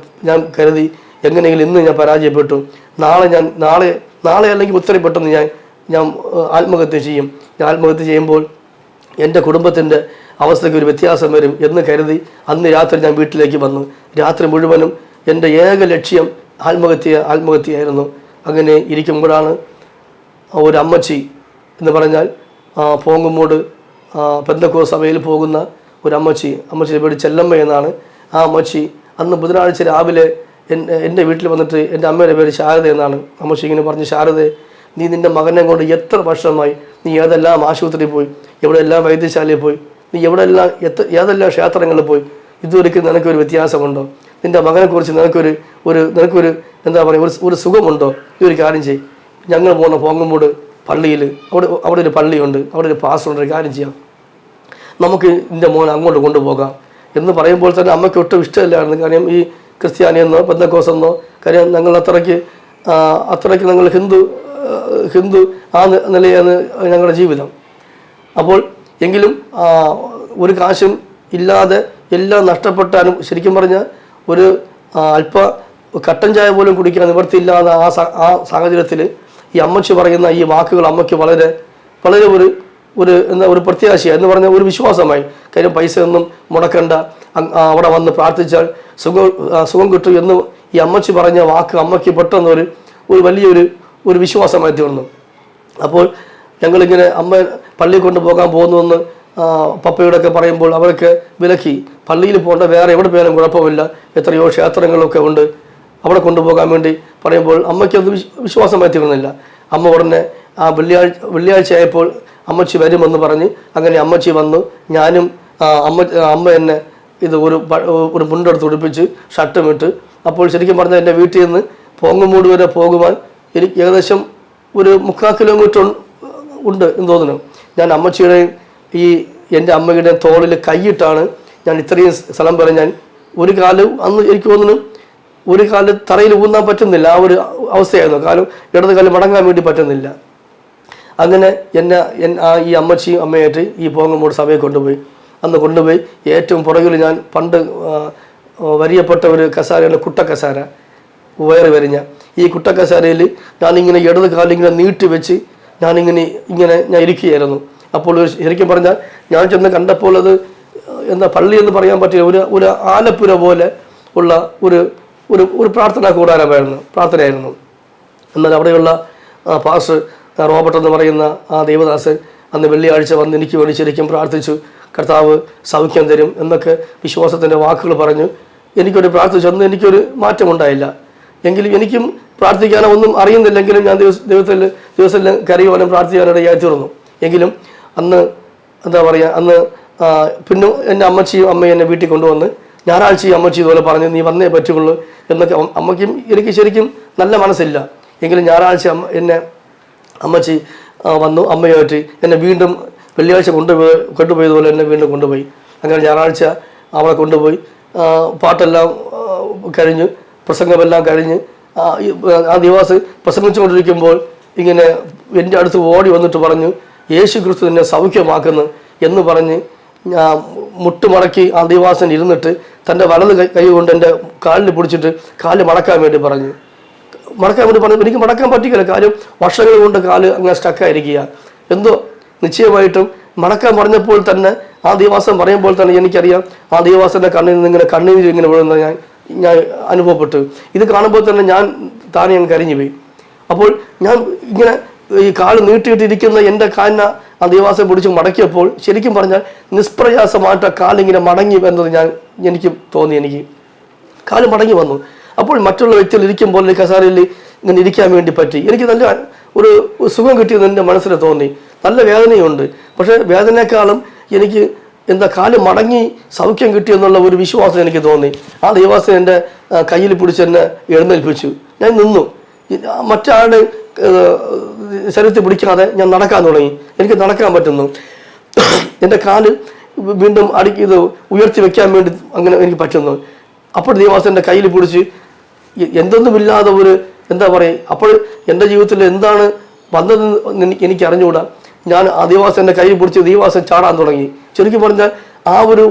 ഞാൻ കരുതി എങ്ങനെയെങ്കിലും ഇന്ന് ഞാൻ പരാജയപ്പെട്ടു, നാളെ അല്ലെങ്കിൽ ഒത്തിരി പെട്ടെന്ന് ഞാൻ ആത്മഹത്യ ചെയ്യും. ഞാൻ ആത്മഹത്യ ചെയ്യുമ്പോൾ എൻ്റെ കുടുംബത്തിൻ്റെ അവസ്ഥയ്ക്ക് ഒരു വ്യത്യാസം വരും എന്ന് കരുതി അന്ന് രാത്രി ഞാൻ വീട്ടിലേക്ക് വന്നു. രാത്രി മുഴുവനും എൻ്റെ ഏക ലക്ഷ്യം ആത്മഹത്യയായിരുന്നു. അങ്ങനെ ഇരിക്കുമ്പോഴാണ് ഒരു അമ്മച്ചി എന്ന് പറഞ്ഞാൽ പോങ്ങുമൂട് പെന്തക്കോസ്ത് സഭയിൽ പോകുന്ന ഒരു അമ്മച്ചിയുടെ പേര് ചെല്ലമ്മ എന്നാണ്. ആ അമ്മച്ചി അന്ന് ബുധനാഴ്ച രാവിലെ എൻ്റെ വീട്ടിൽ വന്നിട്ട്, എൻ്റെ അമ്മയുടെ പേര് ശാരദ എന്നാണ്. അമ്മച്ചി ഇങ്ങനെ പറഞ്ഞു, ശാരദ, നീ നിൻ്റെ മകനെ കൊണ്ട് എത്ര വർഷമായി, നീ ഏതെല്ലാം ആശുപത്രിയിൽ പോയി, എവിടെയെല്ലാം വൈദ്യശാലയിൽ പോയി, നീ ഏതെല്ലാം ക്ഷേത്രങ്ങളിൽ പോയി, ഇതുവരെയ്ക്കും നിനക്കൊരു വ്യത്യാസമുണ്ടോ? നിൻ്റെ മകനെക്കുറിച്ച് നിനക്കൊരു എന്താ പറയുക, ഒരു സുഖമുണ്ടോ? ഈ ഒരു കാര്യം ചെയ്യും, ഞങ്ങൾ പോകുന്ന പോങ്ങുമൂട് പള്ളിയിൽ അവിടെ ഒരു പള്ളിയുണ്ട്, അവിടെ ഒരു പാസ്റ്ററുണ്ട്, ഒരു കാര്യം ചെയ്യാം, നമുക്ക് നിൻ്റെ മോനെ അങ്ങോട്ട് കൊണ്ടുപോകാം എന്ന് പറയുമ്പോൾ തന്നെ അമ്മയ്ക്ക് ഒട്ടും ഇഷ്ടമില്ലായിരുന്നു. കാര്യം ഈ ക്രിസ്ത്യാനിയെന്നോ പെന്തക്കോസ്തെന്നോ, കാര്യം ഞങ്ങൾ അത്രയ്ക്ക് ഞങ്ങൾ ഹിന്ദു ആ നിലയാണ് ഞങ്ങളുടെ ജീവിതം. അപ്പോൾ എങ്കിലും ഒരു കാശും ഇല്ലാതെ എല്ലാം നഷ്ടപ്പെട്ടാലും ശരിക്കും പറഞ്ഞാൽ ഒരു അല്പ കട്ടൻ ചായ പോലും കുടിക്കാൻ നിവൃത്തിയില്ലാതെ ആ സാഹചര്യത്തിൽ ഈ അമ്മച്ചി പറയുന്ന ഈ വാക്കുകൾ അമ്മയ്ക്ക് വളരെ വളരെ ഒരു പ്രത്യാശയാണ് എന്ന് പറഞ്ഞാൽ ഒരു വിശ്വാസമായി. കാര്യം പൈസയൊന്നും മുടക്കണ്ട, അവിടെ വന്ന് പ്രാർത്ഥിച്ചാൽ സുഖം കിട്ടും എന്ന് ഈ അമ്മച്ചി പറഞ്ഞ വാക്ക് അമ്മയ്ക്ക് പെട്ടെന്ന് ഒരു വലിയൊരു വിശ്വാസമായി തീർന്നു. അപ്പോൾ ഞങ്ങളിങ്ങനെ അമ്മ പള്ളിയിൽ കൊണ്ടുപോകാൻ പോകുന്നുവെന്ന് പപ്പയോടൊക്കെ പറയുമ്പോൾ അവരൊക്കെ വിലക്കി. പള്ളിയിൽ പോകേണ്ട, വേറെ എവിടെ പോയാലും കുഴപ്പമില്ല, എത്രയോ ക്ഷേത്രങ്ങളൊക്കെ ഉണ്ട്, അവിടെ കൊണ്ടുപോകാൻ വേണ്ടി പറയുമ്പോൾ അമ്മയ്ക്ക് അത് വിശ്വാസമായി തീർന്നില്ല. അമ്മ ഉടനെ ആ വെള്ളിയാഴ്ച ആയപ്പോൾ അമ്മച്ചി വരുമെന്ന് പറഞ്ഞ് അങ്ങനെ അമ്മച്ചി വന്നു. ഞാനും അമ്മ എന്നെ ഒരു മുണ്ടെടുത്ത് ഉടുപ്പിച്ച് ഷർട്ടും ഇട്ട്, അപ്പോൾ ശരിക്കും പറഞ്ഞാൽ എൻ്റെ വീട്ടിൽ നിന്ന് പോങ്ങുമൂട് വരെ പോകുവാൻ എനിക്ക് ഏകദേശം ഒരു 3/4 കിലോമീറ്റർ ഉണ്ട് എന്ന് തോന്നുന്നു. ഞാൻ അമ്മച്ചിയുടെയും ഈ എൻ്റെ അമ്മയുടെയും തോളിൽ കൈയിട്ടാണ് ഞാൻ ഇത്രയും സ്ഥലം വരെ ഞാൻ ഒരു കാല് അന്ന് എനിക്ക് തോന്നുന്നു ഒരു കാല് തറയിൽ ഊന്നാൻ പറ്റുന്നില്ല, ആ ഒരു അവസ്ഥയായിരുന്നു. കാലം ഇടത് കാലം മടങ്ങാൻ വേണ്ടി പറ്റുന്നില്ല. അങ്ങനെ ഈ അമ്മച്ചിയും അമ്മയായിട്ട് ഈ പോങ്ങുമൂട് സഭയെ കൊണ്ടുപോയി. അന്ന് കൊണ്ടുപോയി ഏറ്റവും പുറകിൽ ഞാൻ പണ്ട് വരിയപ്പെട്ട ഒരു കസാരയാണ് കുട്ടക്കസാര, വയറ് വരിഞ്ഞ ഈ കുട്ടക്കസാരയിൽ ഞാനിങ്ങനെ ഇടത് കാലിങ്ങനെ നീട്ടി വെച്ച് ഞാൻ ഇരിക്കുകയായിരുന്നു. അപ്പോൾ ശരിക്കും പറഞ്ഞാൽ ഞാൻ ചെന്ന് കണ്ടപ്പോൾ അത് എന്താ പള്ളി എന്ന് പറയാൻ പറ്റിയ ഒരു ആലപ്പുര പോലെ ഉള്ള ഒരു പ്രാർത്ഥനാ പ്രാർത്ഥനയായിരുന്നു. എന്നാൽ അവിടെയുള്ള പാസ്റ്റർ റോബർട്ട് എന്ന് പറയുന്ന ആ ദൈവദാസൻ അന്ന് വെള്ളിയാഴ്ച വന്ന് എനിക്ക് വേണ്ടി ശരിക്കും പ്രാർത്ഥിച്ചു. കർത്താവ് സൗഖ്യം തരും എന്നൊക്കെ വിശ്വാസത്തിൻ്റെ വാക്കുകൾ പറഞ്ഞു. എനിക്കൊരു പ്രാർത്ഥിച്ചു. അന്ന് എനിക്കൊരു മാറ്റമുണ്ടായില്ല. എങ്കിലും എനിക്കും പ്രാർത്ഥിക്കാനോ ഒന്നും അറിയുന്നില്ലെങ്കിലും ഞാൻ ദിവസത്തിൽ കരയുവാനും പ്രാർത്ഥിക്കാനിടയായി തീർന്നു. എങ്കിലും അന്ന് എന്താ പറയുക, അന്ന് പിന്നെ എൻ്റെ അമ്മച്ചിയും അമ്മയും എന്നെ വീട്ടിൽ കൊണ്ടുവന്ന് ഞായറാഴ്ചയും അമ്മച്ചി ഇതുപോലെ പറഞ്ഞു നീ വന്നേ പറ്റുള്ളൂ എന്നൊക്കെ. അമ്മയ്ക്കും എനിക്ക് ശരിക്കും നല്ല മനസ്സില്ല. എങ്കിലും ഞായറാഴ്ച എന്നെ അമ്മച്ചി വന്നു. അമ്മയുമായിട്ട് എന്നെ വീണ്ടും വെള്ളിയാഴ്ച കൊണ്ടുപോയതുപോലെ എന്നെ വീണ്ടും കൊണ്ടുപോയി. അങ്ങനെ ഞായറാഴ്ച അവളെ കൊണ്ടുപോയി. പാട്ടെല്ലാം കഴിഞ്ഞ് പ്രസംഗമെല്ലാം കഴിഞ്ഞ് ആ ദിവസം പ്രസംഗിച്ചുകൊണ്ടിരിക്കുമ്പോൾ ഇങ്ങനെ എൻ്റെ അടുത്ത് ഓടി വന്നിട്ട് പറഞ്ഞു യേശു ക്രിസ്തു എന്നെ സൗഖ്യമാക്കുന്നു എന്ന് പറഞ്ഞ് മുട്ടുമടക്കി ആ ദിവാസൻ ഇരുന്നിട്ട് തൻ്റെ വലത് കൈ കൊണ്ട് എൻ്റെ കാലിൽ പിടിച്ചിട്ട് കാല് മടക്കാൻ വേണ്ടി പറഞ്ഞു. എനിക്ക് മടക്കാൻ പറ്റില്ല. കാര്യം വർഷങ്ങൾ കൊണ്ട് കാല് അങ്ങനെ സ്റ്റക്കായിരിക്കുക. എന്തോ നിശ്ചയമായിട്ടും മടക്കാൻ പറഞ്ഞപ്പോൾ തന്നെ ആ ദിവാസം പറയുമ്പോൾ തന്നെ എനിക്കറിയാം ആ ദിവാസൻ്റെ കണ്ണിൽ നിന്ന് ഇങ്ങനെ കണ്ണീര് ഇങ്ങനെ വീഴുന്ന ഞാൻ അനുഭവപ്പെട്ടു. ഇത് കാണുമ്പോൾ തന്നെ ഞാൻ താനെ അങ്ങ് കരിഞ്ഞു പോയി. അപ്പോൾ ഞാൻ ഇങ്ങനെ ഈ കാല് നീട്ടിയിട്ടിരിക്കുന്ന എൻ്റെ കാലിനെ ആ ദിവാസം പിടിച്ച് മടക്കിയപ്പോൾ ശരിക്കും പറഞ്ഞാൽ നിഷ്പ്രയാസമായിട്ട് കാലിങ്ങനെ മടങ്ങി എന്നത് എനിക്ക് തോന്നി. എനിക്ക് കാല് മടങ്ങി വന്നു. അപ്പോൾ മറ്റുള്ള വ്യക്തികൾ ഇരിക്കുമ്പോൾ കസാരയിൽ ഇങ്ങനെ ഇരിക്കാൻ വേണ്ടി പറ്റി. എനിക്ക് നല്ല ഒരു സുഖം കിട്ടിയെന്ന് എൻ്റെ മനസ്സിൽ തോന്നി. നല്ല വേദനയുണ്ട്. പക്ഷേ വേദനയെക്കാളും എനിക്ക് കാല് മടങ്ങി സൗഖ്യം കിട്ടിയെന്നുള്ള ഒരു വിശ്വാസം എനിക്ക് തോന്നി. ആ ദൈവാസം എൻ്റെ കയ്യിൽ പിടിച്ച് എന്നെ എഴുന്നേൽപ്പിച്ചു. ഞാൻ നിന്നു. മറ്റാളുടെ ശരീരത്തിൽ പിടിക്കാതെ ഞാൻ നടക്കാൻ തുടങ്ങി. എനിക്ക് നടക്കാൻ പറ്റുന്നു. എൻ്റെ കാല് വീണ്ടും ഇത് ഉയർത്തി വെക്കാൻ വേണ്ടി അങ്ങനെ എനിക്ക് പറ്റുന്നു. അപ്പോൾ ദൈവാസം എൻ്റെ കയ്യിൽ പിടിച്ച് എന്തൊന്നുമില്ലാതെ എന്താ പറയുക, അപ്പോൾ എൻ്റെ ജീവിതത്തിൽ എന്താണ് വന്നതെന്ന് എനിക്ക് അറിഞ്ഞുകൂടാ. ഞാൻ ആ ദിവാസം എൻ്റെ കൈ പിടിച്ച് ദിവാസം ചാടാൻ തുടങ്ങി. ശരിക്കും പറഞ്ഞാൽ ആ ഒരു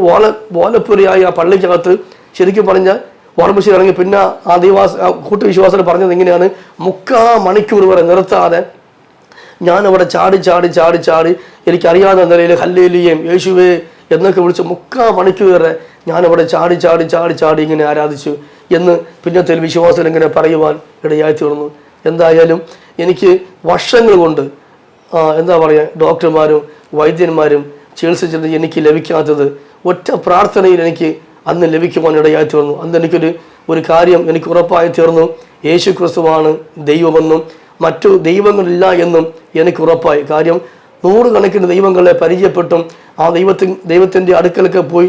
ഓലപ്പുരയായി ആ പള്ളിക്കകത്ത് ശരിക്കും പറഞ്ഞാൽ ഓർമ്മശീൽ ഇറങ്ങി. പിന്നെ ആ കൂട്ടുവിശ്വാസം പറഞ്ഞത് ഇങ്ങനെയാണ്, 3/4 മണിക്കൂർ വരെ നിർത്താതെ ഞാനവിടെ ചാടി എനിക്കറിയാവുന്ന നിലയിൽ ഹല്ലേലൂയയും യേശുവേ എന്നൊക്കെ വിളിച്ച് 3/4 മണിക്കൂർ വരെ ഞാനവിടെ ചാടി ഇങ്ങനെ ആരാധിച്ചു എന്ന് പിന്നത്തെ വിശ്വാസം ഇങ്ങനെ പറയുവാൻ ഇടയായി തീർന്നു. എന്തായാലും എനിക്ക് വർഷങ്ങൾ കൊണ്ട് എന്താ പറയുക, ഡോക്ടർമാരും വൈദ്യന്മാരും ചികിത്സിച്ചിട്ട് എനിക്ക് ലഭിക്കാത്തത് ഒറ്റ പ്രാർത്ഥനയിൽ എനിക്ക് അന്ന് ലഭിക്കുവാൻ ഇടയായി തീർന്നു. അന്ന് ഒരു കാര്യം എനിക്ക് ഉറപ്പായി തീർന്നു, യേശു ക്രിസ്തുവാണ് ദൈവമെന്നും മറ്റു ദൈവങ്ങളില്ല എന്നും എനിക്ക് ഉറപ്പായി. കാര്യം 100 കണക്കിന് ദൈവങ്ങളെ പരിചയപ്പെട്ടും ആ ദൈവത്തിൻ്റെ അടുക്കലൊക്കെ പോയി.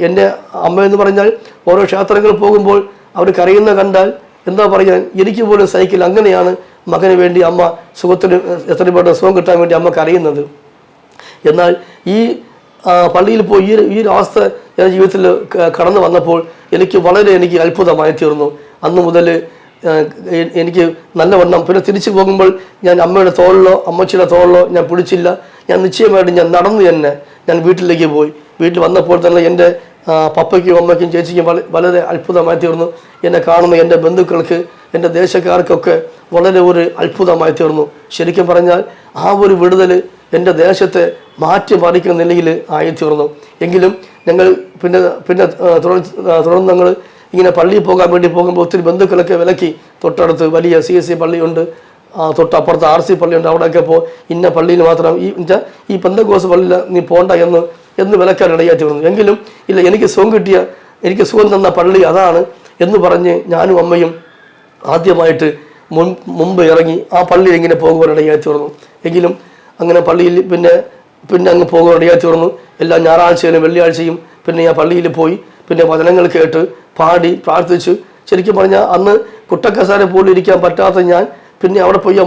എൻ്റെ അമ്മ എന്ന് പറഞ്ഞാൽ ഓരോ ക്ഷേത്രങ്ങളിൽ പോകുമ്പോൾ അവർ കരയുന്ന കണ്ടാൽ എന്താ പറയാൻ എനിക്ക് പോലും സൈക്കിൾ. അങ്ങനെയാണ് മകന് വേണ്ടി അമ്മ എത്രയും പെട്ടെന്ന് സുഖം കിട്ടാൻ വേണ്ടി അമ്മ കരയുന്നത്. എന്നാൽ ഈ പള്ളിയിൽ പോയി ഈ ഒരു അവസ്ഥ എൻ്റെ ജീവിതത്തിൽ കടന്നു വന്നപ്പോൾ എനിക്ക് അത്ഭുതമായി തീർന്നു. അന്ന് മുതൽ എനിക്ക് നല്ലവണ്ണം പിന്നെ തിരിച്ചു പോകുമ്പോൾ ഞാൻ അമ്മയുടെ തോളിലോ അമ്മച്ചിയുടെ തോളിലോ ഞാൻ പിടിച്ചില്ല. ഞാൻ നിശ്ചയമായിട്ട് ഞാൻ നടന്നു തന്നെ ഞാൻ വീട്ടിലേക്ക് പോയി. വീട്ടിൽ വന്നപ്പോൾ തന്നെ എൻ്റെ പപ്പയ്ക്കും അമ്മയ്ക്കും ചേച്ചിക്കും വളരെ അത്ഭുതമായി തീർന്നു. എന്നെ കാണുന്ന എൻ്റെ ബന്ധുക്കൾക്ക് എൻ്റെ ദേശക്കാർക്കൊക്കെ വളരെ ഒരു അത്ഭുതമായി തീർന്നു. ശരിക്കും പറഞ്ഞാൽ ആ ഒരു വിടുതൽ എൻ്റെ ദേശത്തെ മാറ്റിമറിക്കുന്ന നിലയിൽ ആയിത്തീർന്നു. എങ്കിലും ഞങ്ങൾ പിന്നെ തുടർന്ന് ഞങ്ങൾ ഇങ്ങനെ പള്ളിയിൽ പോകാൻ വേണ്ടി പോകുമ്പോൾ ഒത്തിരി ബന്ധുക്കളൊക്കെ വിലക്കി. തൊട്ടടുത്ത് വലിയ CSC പള്ളിയുണ്ട്, തൊട്ടപ്പുറത്ത് RC പള്ളിയുണ്ട്. അവിടെയൊക്കെ ഇന്ന പള്ളിയിൽ മാത്രം ഈ പെന്തക്കോസ്ത് പള്ളിയിൽ നീ പോണ്ട എന്ന് വിലക്കാൻ ഇടയായി തീർന്നു. എങ്കിലും ഇല്ല, എനിക്ക് സുഖം തന്ന പള്ളി അതാണ് എന്ന് പറഞ്ഞ് ഞാനും അമ്മയും ആദ്യമായിട്ട് മുമ്പ് ഇറങ്ങി ആ പള്ളിയിൽ ഇങ്ങനെ പോകുവാനിടയായി തീർന്നു. എങ്കിലും അങ്ങനെ പള്ളിയിൽ പിന്നെ അങ്ങ് പോകുവാനിടയായി തീർന്നു. എല്ലാ ഞായറാഴ്ചയിലും വെള്ളിയാഴ്ചയും പിന്നെ ആ പള്ളിയിൽ പോയി പിന്നെ വചനങ്ങൾ കേട്ട് പാടി പ്രാർത്ഥിച്ചു. ശരിക്കും പറഞ്ഞാൽ അന്ന് കുട്ടക്കസാര പോലും ഇരിക്കാൻ പറ്റാത്ത ഞാൻ പിന്നെ അവിടെ പോയി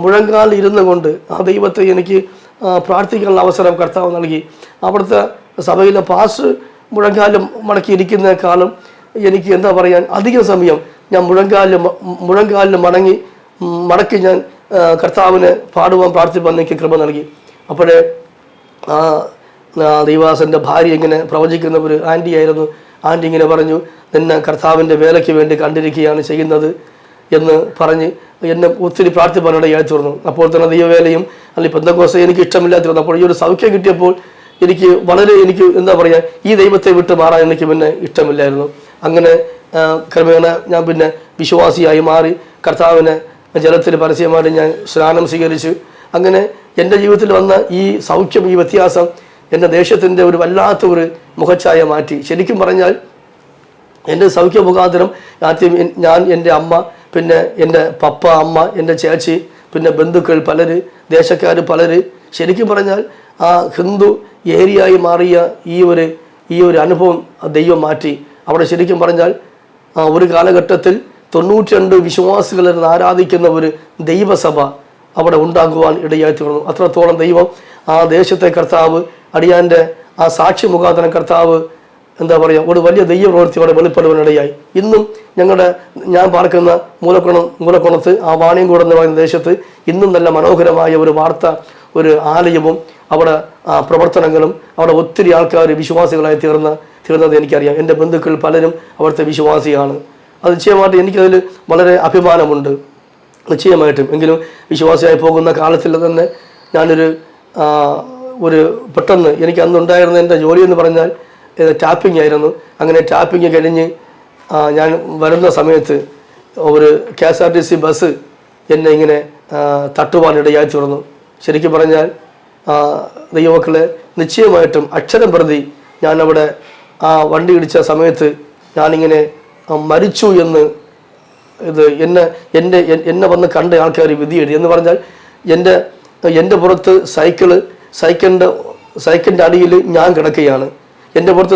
മുഴങ്കാലിൽ ഇരുന്നു കൊണ്ട് ആ ദൈവത്തെ എനിക്ക് പ്രാർത്ഥിക്കാനുള്ള അവസരം കർത്താവ് നൽകി. അവിടുത്തെ സഭയിലെ പാസ് മുഴങ്കാലിൽ മടക്കി ഇരിക്കുന്നതിനേക്കാളും എനിക്ക് എന്താ പറയാൻ അധികം സമയം ഞാൻ മുഴങ്കാലിൽ മടക്കി ഞാൻ കർത്താവിനെ പാടുവാൻ പ്രാർത്ഥിപ്പാൻ എനിക്ക് കൃപ നൽകി. അപ്പോഴേ ദൈവാസൻ്റെ ഭാര്യ ഇങ്ങനെ പ്രവചിക്കുന്ന ഒരു ആൻറ്റി ആയിരുന്നു. ആൻറ്റി ഇങ്ങനെ പറഞ്ഞു, നിന്നെ കർത്താവിൻ്റെ വേലയ്ക്ക് വേണ്ടി കണ്ടിരിക്കുകയാണ് ചെയ്യുന്നത് എന്ന് പറഞ്ഞ് എന്നെ ഒത്തിരി പ്രാർത്ഥിപ്പാനിടയായി തീർന്നു. അപ്പോൾ തന്നെ ദൈവവേലയും അല്ലെങ്കിൽ പെന്തക്കോസ്ത് എനിക്ക് ഇഷ്ടമില്ലാത്തിരുന്നു. അപ്പോൾ ഈ ഒരു സൗഖ്യം കിട്ടിയപ്പോൾ എനിക്ക് എന്താ പറയുക, ഈ ദൈവത്തെ വിട്ട് മാറാൻ എനിക്ക് പിന്നെ ഇഷ്ടമില്ലായിരുന്നു. അങ്ങനെ ക്രമേണ ഞാൻ പിന്നെ വിശ്വാസിയായി മാറി കർത്താവിനെ ജലത്തിൽ പരസ്യമായിട്ട് ഞാൻ സ്നാനം സ്വീകരിച്ചു. അങ്ങനെ എൻ്റെ ജീവിതത്തിൽ വന്ന ഈ സൗഖ്യം, ഈ വ്യത്യാസം എൻ്റെ ദേശത്തിൻ്റെ ഒരു വല്ലാത്ത ഒരു മുഖച്ഛായ മാറ്റി. ശരിക്കും പറഞ്ഞാൽ എൻ്റെ സൗഖ്യ മുഖാന്തരം ആദ്യം ഞാൻ, എൻ്റെ അമ്മ, പിന്നെ എൻ്റെ പപ്പ, അമ്മ, എൻ്റെ ചേച്ചി, പിന്നെ ബന്ധുക്കൾ പലര്, ദേശക്കാർ പലര്, ശരിക്കും പറഞ്ഞാൽ ആ ഹിന്ദു ഏരിയയായി മാറിയ ഈ ഒരു അനുഭവം ദൈവം മാറ്റി. അവിടെ ശരിക്കും പറഞ്ഞാൽ ഒരു കാലഘട്ടത്തിൽ 92 വിശ്വാസികളിൽ ആരാധിക്കുന്ന ഒരു ദൈവസഭ അവിടെ ഉണ്ടാകുവാൻ ഇടയായി തീർന്നു. അത്രത്തോളം ദൈവം ആ ദേശത്തെ കർത്താവ്, അടിയാൻ്റെ ആ സാക്ഷി മുഖാന്തരം കർത്താവ് എന്താ പറയുക, ഒരു വലിയ ദൈവപ്രവൃത്തി അവിടെ വെളിപ്പെടുവാനിടയായി. ഇന്നും ഞാൻ പാർക്കുന്ന മൂലക്കുണത്ത് ആ വാണിയംകൂട് എന്ന് പറയുന്ന ദേശത്ത് ഇന്നും നല്ല മനോഹരമായ ഒരു ഒരു ആലയവും അവിടെ പ്രവർത്തനങ്ങളും അവിടെ ഒത്തിരി ആൾക്കാർ വിശ്വാസികളായി തീർന്നത് എനിക്കറിയാം. എൻ്റെ ബന്ധുക്കൾ പലരും അവിടുത്തെ വിശ്വാസിയാണ്. അത് നിശ്ചയമായിട്ട് എനിക്കതിൽ വളരെ അഭിമാനമുണ്ട്, നിശ്ചയമായിട്ടും. എങ്കിലും വിശ്വാസിയായി പോകുന്ന കാലത്തിൽ തന്നെ ഞാനൊരു പെട്ടെന്ന് എനിക്ക് അന്നുണ്ടായിരുന്ന എൻ്റെ ജോലി എന്ന് പറഞ്ഞാൽ ടാപ്പിംഗ് ആയിരുന്നു. അങ്ങനെ ടാപ്പിംഗ് കഴിഞ്ഞ് ഞാൻ വരുന്ന സമയത്ത് ഒരു KSRTC ബസ് എന്നെ ഇങ്ങനെ തട്ടുവാനിടയായി തീർന്നു. ശരിക്കും പറഞ്ഞാൽ ദൈവമക്കളെ, നിശ്ചയമായിട്ടും അക്ഷരം പ്രതി ഞാനവിടെ ആ വണ്ടി ഇടിച്ച സമയത്ത് ഞാനിങ്ങനെ മരിച്ചു എന്ന് എന്നെ വന്ന് കണ്ട ആൾക്കാർ വിധി എഴുതി. എന്ന് പറഞ്ഞാൽ എൻ്റെ പുറത്ത് സൈക്കിളിൻ്റെ അടിയിൽ ഞാൻ കിടക്കുകയാണ്. എൻ്റെ പുറത്ത്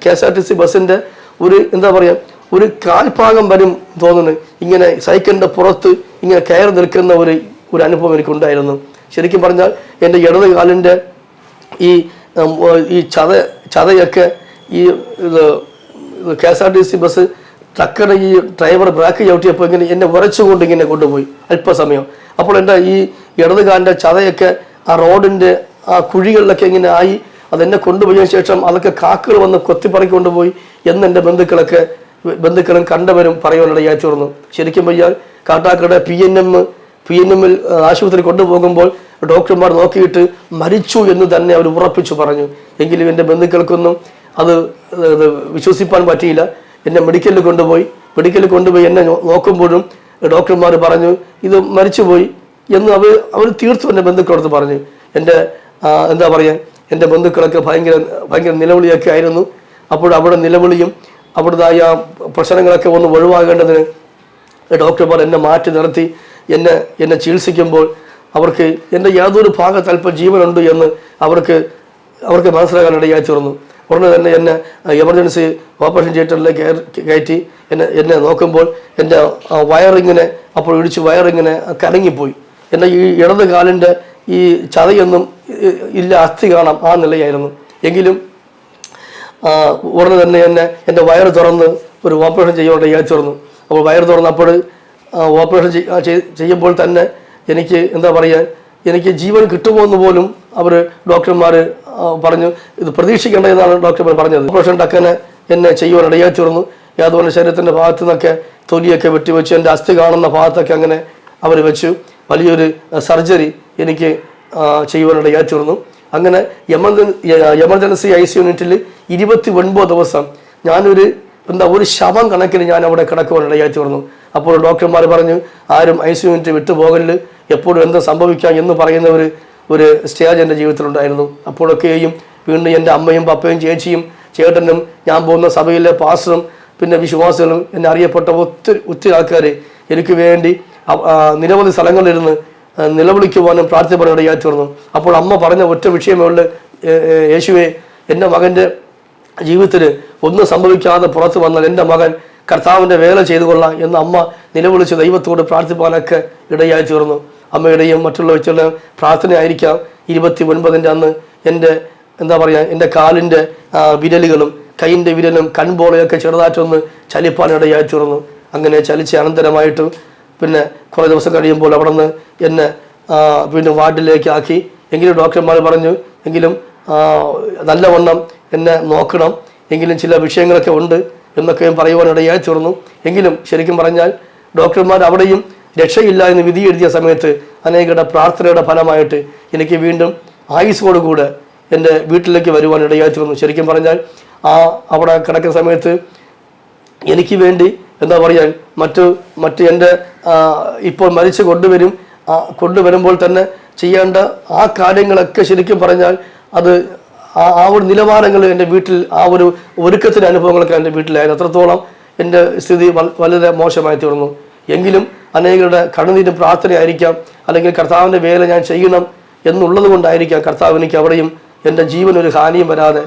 KSRTC ബസ്സിൻ്റെ എന്താ പറയുക, ഒരു കാൽഭാഗം വരും തോന്നുന്നു ഇങ്ങനെ സൈക്കിളിൻ്റെ പുറത്ത് ഇങ്ങനെ കയറി നിൽക്കുന്ന ഒരു അനുഭവം എനിക്കുണ്ടായിരുന്നു. ശരിക്കും പറഞ്ഞാൽ എൻ്റെ ഇടത് കാലിൻ്റെ ഈ ചതയൊക്കെ ഈ KSRTC ബസ് ടക്കടെ ഈ ഡ്രൈവർ ബ്രേക്ക് ചവിട്ടിയപ്പോൾ ഇങ്ങനെ എന്നെ ഉരച്ചുകൊണ്ട് ഇങ്ങനെ കൊണ്ടുപോയി അല്പസമയം. അപ്പോൾ എൻ്റെ ഈ ഇടത് കാലിൻ്റെ ചതയൊക്കെ ആ റോഡിൻ്റെ ആ കുഴികളിലൊക്കെ ഇങ്ങനെ ആയി. അതെന്നെ കൊണ്ടുപോയതിനു ശേഷം അതൊക്കെ കാക്കകൾ വന്ന് കൊത്തിപ്പറക്കി കൊണ്ടുപോയി എന്ന് എൻ്റെ ബന്ധുക്കളും കണ്ടവരും പറയുവാനിടയായി തീർന്നു. ശരിക്കും പറഞ്ഞാൽ കാട്ടാക്കട PNM ആശുപത്രി കൊണ്ടുപോകുമ്പോൾ ഡോക്ടർമാർ നോക്കിയിട്ട് മരിച്ചു എന്ന് തന്നെ അവർ ഉറപ്പിച്ചു പറഞ്ഞു. എങ്കിലും എൻ്റെ ബന്ധുക്കൾക്കൊന്നും അത് വിശ്വസിപ്പാൻ പറ്റിയില്ല. എന്നെ മെഡിക്കലിൽ കൊണ്ടുപോയി എന്നെ നോക്കുമ്പോഴും ഡോക്ടർമാർ പറഞ്ഞു ഇത് മരിച്ചുപോയി എന്ന് അവർ തീർത്തും എൻ്റെ ബന്ധുക്കളടുത്ത് പറഞ്ഞു. എൻ്റെ എന്താ പറയുക, എൻ്റെ ബന്ധുക്കളൊക്കെ ഭയങ്കര നിലവിളിയൊക്കെ ആയിരുന്നു. അപ്പോൾ അവിടെ നിലവിളിയും അവിടുതായ പ്രശ്നങ്ങളൊക്കെ ഒന്ന് ഒഴിവാകേണ്ടതിന് ഡോക്ടർമാർ എന്നെ മാറ്റി നിർത്തി എന്നെ ചികിത്സിക്കുമ്പോൾ അവർക്ക് എൻ്റെ യാതൊരു ഭാഗത്ത് അല്പം ജീവനുണ്ട് എന്ന് അവർക്ക് മനസ്സിലാക്കാനിടയായി തീർന്നു. ഉടനെ തന്നെ എന്നെ എമർജൻസി ഓപ്പറേഷൻ തിയേറ്ററിലേക്ക് കയറ്റി എന്നെ നോക്കുമ്പോൾ എൻ്റെ വയറിങ്ങനെ വയറിങ്ങനെ കലങ്ങിപ്പോയി. എൻ്റെ ഈ ഇടത് കാലിൻ്റെ ഈ ചതയൊന്നും ഇല്ല, അസ്ഥി കാണാം, ആ നിലയായിരുന്നു. എങ്കിലും ഉടനെ തന്നെ എൻ്റെ വയറ് തുറന്ന് ഒരു ഓപ്പറേഷൻ ചെയ്യാനിടയായി തീർന്നു. അപ്പോൾ വയറ് തുറന്നപ്പോൾ ഓപ്പറേഷൻ ചെയ്യുമ്പോൾ തന്നെ എനിക്ക് എന്താ പറയുക, എനിക്ക് ജീവൻ കിട്ടുമോ എന്ന് പോലും ഡോക്ടർമാർ പറഞ്ഞു. ഇത് പ്രതീക്ഷിക്കേണ്ടതെന്നാണ് ഡോക്ടർമാർ പറഞ്ഞത്. ഓപ്പറേഷൻ ടക്കനെ എന്നെ ചെയ്യുവാനിടയായി തീർന്നു. അതുപോലെ ശരീരത്തിൻ്റെ ഭാഗത്തു നിന്നൊക്കെ തൊലിയൊക്കെ വെട്ടിവെച്ചു. എൻ്റെ അസ്ഥി കാണുന്ന ഭാഗത്തൊക്കെ അങ്ങനെ അവർ വെച്ചു. വലിയൊരു സർജറി എനിക്ക് ചെയ്യുവാനിടയായി തീർന്നു. അങ്ങനെ എമർജൻസി ICU യൂണിറ്റിൽ 29 ദിവസം ഞാനൊരു ഒരു ശവം കണക്കിന് ഞാൻ അവിടെ കിടക്കുവാനിടയായി തീർന്നു. അപ്പോൾ ഡോക്ടർമാർ പറഞ്ഞു, ആരും ICU യൂണിറ്റ് വിട്ടുപോകല്, എപ്പോഴും എന്താ സംഭവിക്കാം എന്ന് പറയുന്ന ഒരു സ്റ്റേജ് എൻ്റെ ജീവിതത്തിലുണ്ടായിരുന്നു. അപ്പോഴൊക്കെയും വീണ്ടും എൻ്റെ അമ്മയും പപ്പയും ചേച്ചിയും ചേട്ടനും ഞാൻ പോകുന്ന സഭയിലെ പാസ്റ്ററും പിന്നെ വിശ്വാസികളും എന്നെ അറിയപ്പെട്ട ഒത്തിരി ആൾക്കാർ എനിക്ക് വേണ്ടി നിരവധി സ്ഥലങ്ങളിലിരുന്ന് നിലവിളിക്കുവാനും പ്രാർത്ഥിപ്പാനും ഇടയായി തീർന്നു. അപ്പോൾ അമ്മ പറഞ്ഞ ഒറ്റ വിഷയമേ ഉള്ളൂ, യേശുവേ, എൻ്റെ മകൻ്റെ ജീവിതത്തിൽ ഒന്നും സംഭവിക്കാതെ പുറത്തു വന്നാൽ എൻ്റെ മകൻ കർത്താവിൻ്റെ വേല ചെയ്തു കൊള്ളാം എന്ന് അമ്മ നിലവിളിച്ച് ദൈവത്തോട് പ്രാർത്ഥിപ്പാനൊക്കെ ഇടയായി തീർന്നു. അമ്മയുടെയും മറ്റുള്ള വെച്ചുള്ള പ്രാർത്ഥനയായിരിക്കാം 29 അന്ന് എൻ്റെ എൻ്റെ കാലിൻ്റെ വിരലുകളും കൈയിൻ്റെ വിരലും കൺപോളയൊക്കെ ചെറുതായിട്ടൊന്ന് ചലിപ്പാനിടയായി തീർന്നു. അങ്ങനെ ചലിച്ച അനന്തരമായിട്ട് പിന്നെ കുറേ ദിവസം കഴിയുമ്പോൾ അവിടെ നിന്ന് എന്നെ വീണ്ടും വാർഡിലേക്ക് ആക്കി. എങ്കിലും ഡോക്ടർമാർ പറഞ്ഞു, എങ്കിലും നല്ലവണ്ണം എന്നെ നോക്കണം, എങ്കിലും ചില വിഷയങ്ങളൊക്കെ ഉണ്ട് എന്നൊക്കെയും പറയുവാനിടയായി തീർന്നു. എങ്കിലും ശരിക്കും പറഞ്ഞാൽ ഡോക്ടർമാർ അവിടെയും രക്ഷയില്ല എന്ന് വിധി എഴുതിയ സമയത്ത് അനേകരുടെ പ്രാർത്ഥനയുടെ ഫലമായിട്ട് എനിക്ക് വീണ്ടും ആയുസ്സോടുകൂടെ എൻ്റെ വീട്ടിലേക്ക് വരുവാനിടയായി തീർന്നു. ശരിക്കും പറഞ്ഞാൽ അവിടെ കിടക്കുന്ന സമയത്ത് എനിക്ക് വേണ്ടി മറ്റ് എൻ്റെ ഇപ്പോൾ മരിച്ച് കൊണ്ടുവരുമ്പോൾ തന്നെ ചെയ്യേണ്ട ആ കാര്യങ്ങളൊക്കെ ശരിക്കും പറഞ്ഞാൽ അത് ആ ഒരു നിലവാരങ്ങൾ എൻ്റെ വീട്ടിൽ ആ ഒരു ഒരുക്കത്തിൻ്റെ അനുഭവങ്ങളൊക്കെ എൻ്റെ വീട്ടിലായിരുന്നു. അത്രത്തോളം എൻ്റെ സ്ഥിതി വളരെ മോശമായി തീർന്നു. എങ്കിലും അനേകരുടെ കണ്ണുനീരും പ്രാർത്ഥനയായിരിക്കാം, അല്ലെങ്കിൽ കർത്താവിൻ്റെ വേല ഞാൻ ചെയ്യണം എന്നുള്ളത് കൊണ്ടായിരിക്കാം കർത്താവ് എനിക്ക് അവിടെയും എൻ്റെ ജീവനൊരു ഹാനിയും വരാതെ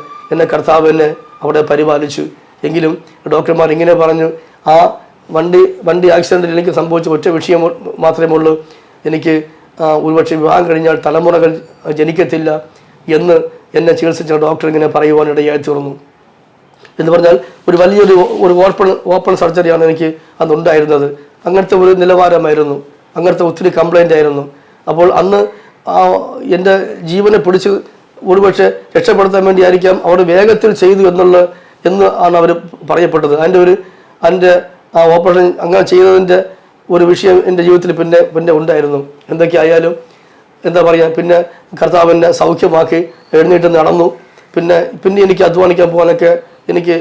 കർത്താവ് എന്നെ അവിടെ പരിപാലിച്ചു. എങ്കിലും ഡോക്ടർമാർ ഇങ്ങനെ പറഞ്ഞു, ആ വണ്ടി ആക്സിഡൻറ്റിൽ എനിക്ക് സംഭവിച്ച ഒറ്റ വിഷയം മാത്രമേ ഉള്ളൂ, എനിക്ക് ഒരുപക്ഷെ വിവാഹം കഴിഞ്ഞാൽ തലമുറകൾ ജനിക്കത്തില്ല എന്ന് എന്നെ ചികിത്സിച്ച ഡോക്ടർ ഇങ്ങനെ പറയുവാനിടയായി തീർന്നു. എന്ന് പറഞ്ഞാൽ ഒരു വലിയൊരു ഓപ്പൺ സർജറിയാണ് എനിക്ക് അന്നുണ്ടായിരുന്നത്. അങ്ങനത്തെ ഒരു നിലവാരമായിരുന്നു, അങ്ങനത്തെ ഒത്തിരി കംപ്ലൈൻ്റ് ആയിരുന്നു. അപ്പോൾ അന്ന് എൻ്റെ ജീവനെ പിടിച്ച് ഒരുപക്ഷെ രക്ഷപ്പെടുത്താൻ വേണ്ടിയായിരിക്കാം അവർ വേഗത്തിൽ ചെയ്തു എന്ന് ആണ് അവർ പറയപ്പെട്ടത്. അതിൻ്റെ ആ ഓപ്പറേഷൻ അങ്ങനെ ചെയ്തതിൻ്റെ ഒരു വിഷയം എൻ്റെ ജീവിതത്തിൽ പിന്നെ ഉണ്ടായിരുന്നു. എന്തൊക്കെയായാലും പിന്നെ കർത്താവിനെ സൗഖ്യമാക്കി എഴുന്നേറ്റ് നടന്നു. പിന്നെ എനിക്ക് അധ്വാനിക്കാൻ പോകാനൊക്കെ എനിക്ക്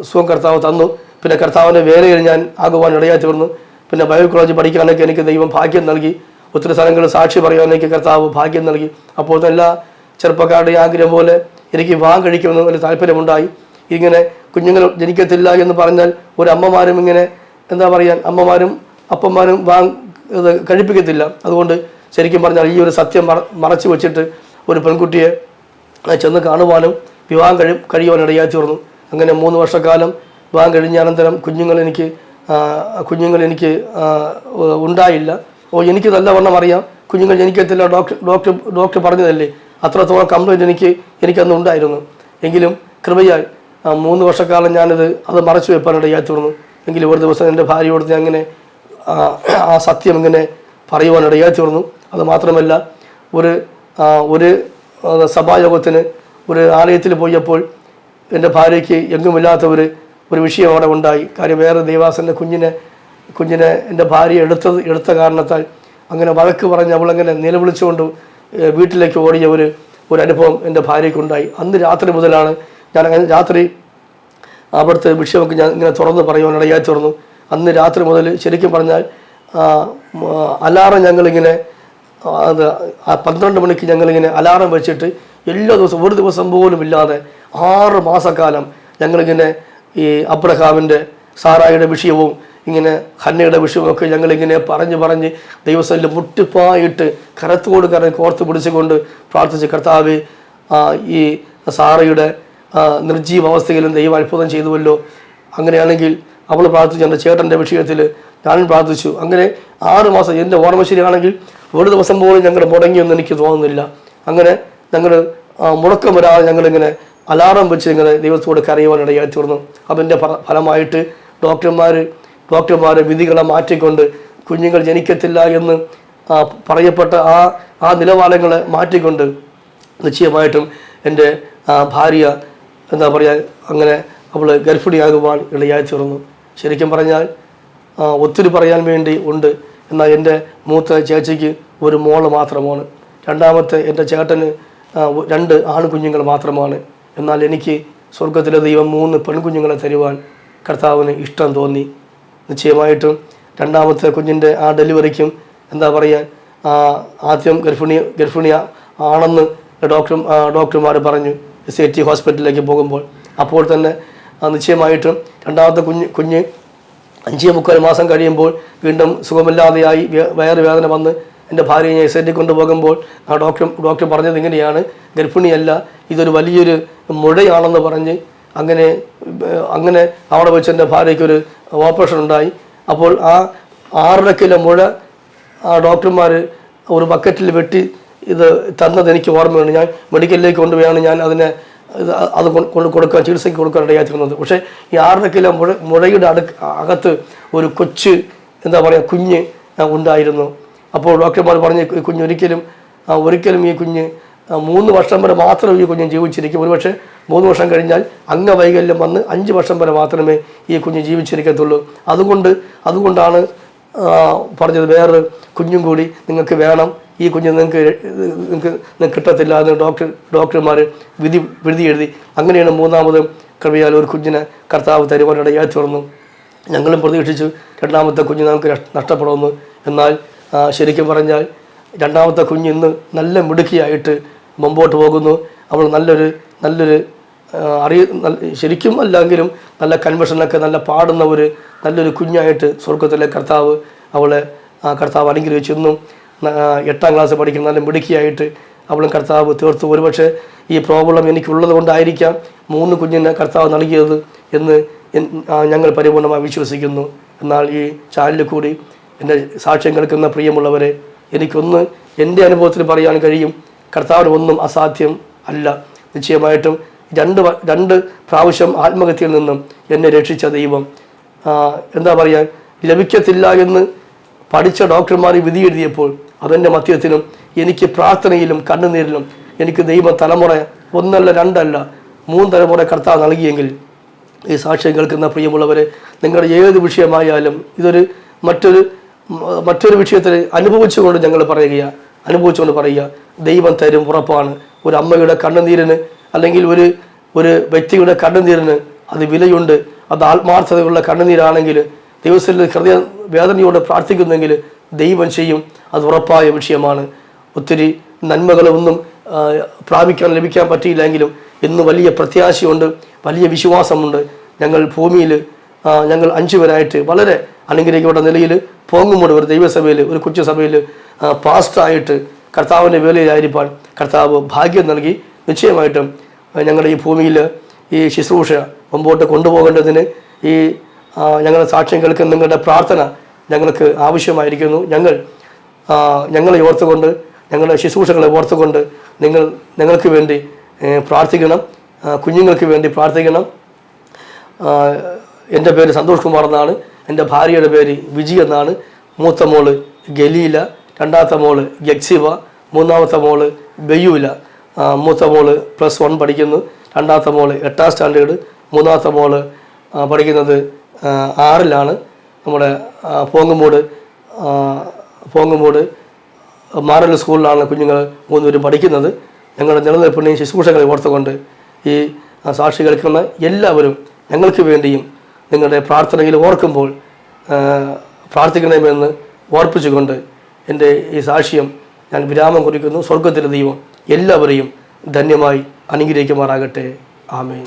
സുഖം കർത്താവ് തന്നു. പിന്നെ കർത്താവിൻ്റെ വേലയിൽ ഞാൻ ആകുവാൻ ഇടയായി തീർന്നു. പിന്നെ ബൈബിൾ കോളേജ് പഠിക്കാനൊക്കെ എനിക്ക് ദൈവം ഭാഗ്യം നൽകി. ഒത്തിരി സ്ഥലങ്ങളിൽ സാക്ഷി പറയാൻ എനിക്ക് കർത്താവ് ഭാഗ്യം നൽകി. അപ്പോൾ എല്ലാ ചെറുപ്പക്കാരുടെ ആഗ്രഹം പോലെ എനിക്ക് വിവാഹം കഴിക്കുമെന്ന് വലിയ താല്പര്യമുണ്ടായി. ഇങ്ങനെ കുഞ്ഞുങ്ങൾ ജനിക്കത്തില്ല എന്ന് പറഞ്ഞാൽ ഒരു അമ്മമാരും ഇങ്ങനെ അമ്മമാരും അപ്പന്മാരും കഴിപ്പിക്കത്തില്ല. അതുകൊണ്ട് ശരിക്കും പറഞ്ഞാൽ ഈ ഒരു സത്യം മറച്ചു വെച്ചിട്ട് ഒരു പെൺകുട്ടിയെ ചെന്ന് കാണുവാനും വിവാഹം കഴിയുവാനിടയായി തീർന്നു. അങ്ങനെ 3 വർഷക്കാലം വിവാഹം കഴിഞ്ഞ അനന്തരം കുഞ്ഞുങ്ങൾ എനിക്ക് ഉണ്ടായില്ല. എനിക്ക് നല്ലവണ്ണം അറിയാം കുഞ്ഞുങ്ങൾ ജനിക്കത്തില്ല, ഡോക്ടർ പറഞ്ഞതല്ലേ, അത്രത്തോളം കംപ്ലൈൻറ്റ് എനിക്കന്ന് ഉണ്ടായിരുന്നു. എങ്കിലും കൃപയാൽ 3 വർഷക്കാലം അത് മറച്ചു വെപ്പാനിടയായി തീർന്നു. എങ്കിലും ഒരു ദിവസം എൻ്റെ ഭാര്യയോട് ഞാൻ അങ്ങനെ ആ സത്യം ഇങ്ങനെ പറയുവാനിടയായി തീർന്നു. അത് മാത്രമല്ല, ഒരു സഭായോഗത്തിന് ഒരു ആലയത്തിൽ പോയപ്പോൾ എൻ്റെ ഭാര്യയ്ക്ക് എങ്ങുമില്ലാത്ത ഒരു വിഷയം അവിടെ ഉണ്ടായി. കാര്യം വേറെ ദേവാസൻ്റെ കുഞ്ഞിനെ എൻ്റെ ഭാര്യ എടുത്ത കാരണത്താൽ അങ്ങനെ വഴക്ക് പറഞ്ഞ് അവളങ്ങനെ നിലവിളിച്ചുകൊണ്ട് വീട്ടിലേക്ക് ഓടിയ ഒരു അനുഭവം എൻ്റെ ഭാര്യയ്ക്കുണ്ടായി. അന്ന് രാത്രി മുതലാണ് ഞാൻ അങ്ങനെ രാത്രി അവിടുത്തെ വിഷയമൊക്കെ ഞാൻ ഇങ്ങനെ തുറന്ന് പറയുവാനിടയായി തീർന്നു. അന്ന് രാത്രി മുതൽ ശരിക്കും പറഞ്ഞാൽ അലാറം ഞങ്ങളിങ്ങനെ 12 മണിക്ക് ഞങ്ങളിങ്ങനെ അലാറം വെച്ചിട്ട് എല്ലാ ദിവസവും ഒരു ദിവസം പോലും ഇല്ലാതെ 6 മാസക്കാലം ഞങ്ങളിങ്ങനെ ഈ അബ്രഹാമിൻ്റെ സാറായിയുടെ വിഷയവും ഇങ്ങനെ ഹന്നയുടെ വിഷയമൊക്കെ ഞങ്ങളിങ്ങനെ പറഞ്ഞ് ദൈവസ്ഥലിൽ മുട്ടിപ്പായിട്ട് കരത്തോട് കോർത്ത് പിടിച്ചുകൊണ്ട് പ്രാർത്ഥിച്ച്, കർത്താവ് ഈ സാറയുടെ നിർജീവ അവസ്ഥയിലും ദൈവം അത്ഭുതം ചെയ്തുവല്ലോ, അങ്ങനെയാണെങ്കിൽ അവൾ പ്രാർത്ഥിച്ചു, എൻ്റെ ചേട്ടൻ്റെ വിഷയത്തിൽ ഞാനും പ്രാർത്ഥിച്ചു. അങ്ങനെ 6 മാസം എൻ്റെ ഓർമ്മ ശരിയാണെങ്കിൽ ഒരു ദിവസം പോലും ഞങ്ങൾ മുടങ്ങിയൊന്നും എനിക്ക് തോന്നുന്നില്ല. അങ്ങനെ ഞങ്ങൾ മുടക്കം വരാതെ ഞങ്ങളിങ്ങനെ അലാറം വെച്ച് ഇങ്ങനെ ദൈവത്തോട് കരയുവാനിടയായി തീർന്നു. അതിൻ്റെ ഫലമായിട്ട് ഡോക്ടർമാർ വിധികളെ മാറ്റിക്കൊണ്ട് കുഞ്ഞുങ്ങൾ ജനിക്കത്തില്ല എന്ന് പറയപ്പെട്ട ആ നിലവാരങ്ങളെ മാറ്റിക്കൊണ്ട് നിശ്ചയമായിട്ടും എൻ്റെ ഭാര്യ അങ്ങനെ അവൾ ഗർഭിണിയാകുവാൻ ഇടയായി തീർന്നു. ശരിക്കും പറഞ്ഞാൽ ഒത്തിരി പറയാൻ വേണ്ടി ഉണ്ട്. എന്നാൽ എൻ്റെ മൂത്ത ചേച്ചിക്ക് ഒരു മോള് മാത്രമാണ്. രണ്ടാമത്തെ എൻ്റെ ചേട്ടന് 2 ആൺകുഞ്ഞുങ്ങൾ മാത്രമാണ്. എന്നാൽ എനിക്ക് സ്വർഗത്തിലെ ദൈവം 3 പെൺകുഞ്ഞുങ്ങളെ തരുവാൻ കർത്താവിന് ഇഷ്ടം തോന്നി. നിശ്ചയമായിട്ടും രണ്ടാമത്തെ കുഞ്ഞിൻ്റെ ആ ഡെലിവറിക്കും ആദ്യം ഗർഭിണി ആണെന്ന് ഡോക്ടർമാർ പറഞ്ഞു SAT ഹോസ്പിറ്റലിലേക്ക് പോകുമ്പോൾ. അപ്പോൾ തന്നെ നിശ്ചയമായിട്ടും രണ്ടാമത്തെ കുഞ്ഞ് 5.25 മാസം കഴിയുമ്പോൾ വീണ്ടും സുഖമില്ലാതെയായി വയറുവേദന വന്ന് എൻ്റെ ഭാര്യയെ SAT കൊണ്ടുപോകുമ്പോൾ ഡോക്ടർ പറഞ്ഞത് ഇങ്ങനെയാണ്, ഗർഭിണിയല്ല, ഇതൊരു വലിയൊരു മുഴയാണെന്ന് പറഞ്ഞ് അങ്ങനെ അവിടെ വെച്ച് എൻ്റെ ഭാര്യയ്ക്കൊരു ഓപ്പറേഷൻ ഉണ്ടായി. അപ്പോൾ ആ 6.5 കിലോ മുഴ ആ ഡോക്ടർമാർ ഒരു ബക്കറ്റിൽ വെട്ടി ഇത് തന്നത് എനിക്ക് ഓർമ്മയുണ്ട്. ഞാൻ മെഡിക്കലിലേക്ക് കൊണ്ടുപോയാണ് ഞാൻ അത് കൊടുക്കാൻ ചികിത്സയ്ക്ക് കൊടുക്കാൻ ഇടയായിരുന്നത്. പക്ഷേ ഈ 6.5 കിലോ മുഴയുടെ അകത്ത് ഒരു കൊച്ച് കുഞ്ഞ് ഉണ്ടായിരുന്നു. അപ്പോൾ ഡോക്ടർമാർ പറഞ്ഞ് ഈ കുഞ്ഞ് ഒരിക്കലും ഈ കുഞ്ഞ് 3 വർഷം വരെ മാത്രം ഈ കുഞ്ഞ് ജീവിച്ചിരിക്കും. ഒരുപക്ഷെ 3 വർഷം കഴിഞ്ഞാൽ അംഗവൈകല്യം വന്ന് 5 വർഷം വരെ മാത്രമേ ഈ കുഞ്ഞ് ജീവിച്ചിരിക്കത്തുള്ളൂ. അതുകൊണ്ടാണ് പറഞ്ഞത് വേറൊരു കുഞ്ഞും കൂടി നിങ്ങൾക്ക് വേണം, ഈ കുഞ്ഞ് നിങ്ങൾക്ക് കിട്ടത്തില്ല എന്ന് ഡോക്ടർമാർ വിധി എഴുതി. അങ്ങനെയാണ് 3ാമത് കൃപയാൽ ഒരു കുഞ്ഞിനെ കർത്താവ് തരുവാനിടയായി തീർന്നു. ഞങ്ങളും പ്രതീക്ഷിച്ചു 2ാമത്തെ കുഞ്ഞ് നമുക്ക് നഷ്ടപ്പെടുമെന്ന്. എന്നാൽ ശരിക്കും പറഞ്ഞാൽ 2ാമത്തെ കുഞ്ഞ് ഇന്ന് നല്ല മിടുക്കിയായിട്ട് മുമ്പോട്ട് പോകുന്നു. അവൾ നല്ലൊരു ശരിക്കും അല്ലെങ്കിലും നല്ല കൺവെൻഷനൊക്കെ നല്ല പാടുന്ന നല്ലൊരു കുഞ്ഞായിട്ട് സ്വർഗത്തിലെ കർത്താവ് അനുഗ്രഹിച്ചു. ഇന്നും 8ാം ക്ലാസ് പഠിക്കുന്ന നല്ല മിടുക്കിയായിട്ട് അവളും കർത്താവ് തീർത്തു. ഒരുപക്ഷെ ഈ പ്രോബ്ലം എനിക്കുള്ളത് കൊണ്ടായിരിക്കാം 3 കുഞ്ഞിനെ കർത്താവ് നൽകിയത് എന്ന് ഞങ്ങൾ പരിപൂർണമായി വിശ്വസിക്കുന്നു. എന്നാൽ ഈ ചാനലിൽ കൂടി എൻ്റെ സാക്ഷ്യം കേൾക്കുന്ന പ്രിയമുള്ളവരെ, എനിക്കൊന്ന് എൻ്റെ അനുഭവത്തിൽ പറയാൻ കഴിയും, കർത്താവിന് ഒന്നും അസാധ്യം അല്ല. നിശ്ചയമായിട്ടും 2 പ്രാവശ്യം ആത്മഹത്യയിൽ നിന്നും എന്നെ രക്ഷിച്ച ദൈവം ലഭിക്കത്തില്ല എന്ന് പഠിച്ച ഡോക്ടർമാർ വിധി എഴുതിയപ്പോൾ അതിൻ്റെ മധ്യത്തിലും എനിക്ക് പ്രാർത്ഥനയിലും കണ്ണുനീരിലും എനിക്ക് ദൈവം തലമുറ 1 അല്ല 2 അല്ല 3 തലമുറ കർത്താവ് നൽകിയെങ്കിൽ ഈ സാക്ഷ്യം കേൾക്കുന്ന പ്രിയമുള്ളവരെ, നിങ്ങളുടെ ഏത് വിഷയമായാലും ഇതൊരു മറ്റൊരു വിഷയത്തിൽ അനുഭവിച്ചുകൊണ്ട് പറയുക, ദൈവം തരും, ഉറപ്പാണ്. ഒരു അമ്മയുടെ കണ്ണുനീരിന് അല്ലെങ്കിൽ ഒരു വ്യക്തിയുടെ കണ്ണുനീരിന് അത് വിലയുണ്ട്. അത് ആത്മാർത്ഥതയുള്ള കണ്ണുനീരാണെങ്കിൽ, ദൈവത്തിൽ ഹൃദയ വേദനയോട് പ്രാർത്ഥിക്കുന്നെങ്കിൽ ദൈവം ചെയ്യും. അത് ഉറപ്പായ വിഷയമാണ്. ഒത്തിരി നന്മകളൊന്നും ലഭിക്കാൻ പറ്റിയില്ലെങ്കിലും ഇന്ന് വലിയ പ്രത്യാശയുണ്ട്, വലിയ വിശ്വാസമുണ്ട്. ഞങ്ങൾ ഭൂമിയിൽ ഞങ്ങൾ 5 പേരായിട്ട് വളരെ അനുഗ്രഹിക്കപ്പെട്ട നിലയിൽ പോങ്ങുമൂട് ഒരു ദൈവസഭയിൽ, ഒരു കൊച്ചു സഭയിൽ പാസ്റ്ററായിട്ട് കർത്താവിൻ്റെ വേലയിലായിരിക്കാൻ കർത്താവ് ഭാഗ്യം നൽകി. നിശ്ചയമായിട്ടും ഞങ്ങളുടെ ഈ ഭൂമിയിൽ ഈ ശുശ്രൂഷ മുമ്പോട്ട് കൊണ്ടുപോകേണ്ടതിന് ഞങ്ങളുടെ സാക്ഷ്യം കേൾക്കുന്ന നിങ്ങളുടെ പ്രാർത്ഥന ഞങ്ങൾക്ക് ആവശ്യമായിരിക്കുന്നു. ഞങ്ങളെ ഓർത്തുകൊണ്ട്, ഞങ്ങളുടെ ശുശ്രൂഷകളെ ഓർത്തുകൊണ്ട് ഞങ്ങൾക്ക് വേണ്ടി പ്രാർത്ഥിക്കണം, കുഞ്ഞുങ്ങൾക്ക് വേണ്ടി പ്രാർത്ഥിക്കണം. എൻ്റെ പേര് സന്തോഷ് കുമാർ എന്നാണ്. എൻ്റെ ഭാര്യയുടെ പേര് വിജി എന്നാണ്. മൂത്ത മോള് ഗലീല, 2ാമത്തെ മോള് ഗക്സിവ, 3ാമത്തെ മോള് ബെയ്യൂല. മൂത്ത മോള് +1 പഠിക്കുന്നു, 2ാമത്തെ മോള് 8ാം സ്റ്റാൻഡേർഡ്, 3ാമത്തെ മോള് പഠിക്കുന്നത് 6ലാണ്. നമ്മുടെ പോങ്ങുമൂട് മാറൽ സ്കൂളിലാണ് കുഞ്ഞുങ്ങൾ 3 പേരും പഠിക്കുന്നത്. ഞങ്ങളുടെ നിലനിൽപ്പിനെയും ശുശ്രൂഷകളെ ഓർത്തുകൊണ്ട് ഈ സാക്ഷി കേൾക്കുന്ന എല്ലാവരും ഞങ്ങൾക്ക് വേണ്ടിയും നിങ്ങളുടെ പ്രാർത്ഥനയിൽ ഓർക്കുമ്പോൾ പ്രാർത്ഥിക്കണമെന്ന് ഓർപ്പിച്ചുകൊണ്ട് എൻ്റെ ഈ സാക്ഷ്യം ഞാൻ വിരാമം കുറിക്കുന്നു. സ്വർഗത്തിലെ ദൈവം എല്ലാവരെയും ധന്യമായി അനുഗ്രഹിക്കുമാറാകട്ടെ. ആമേൻ.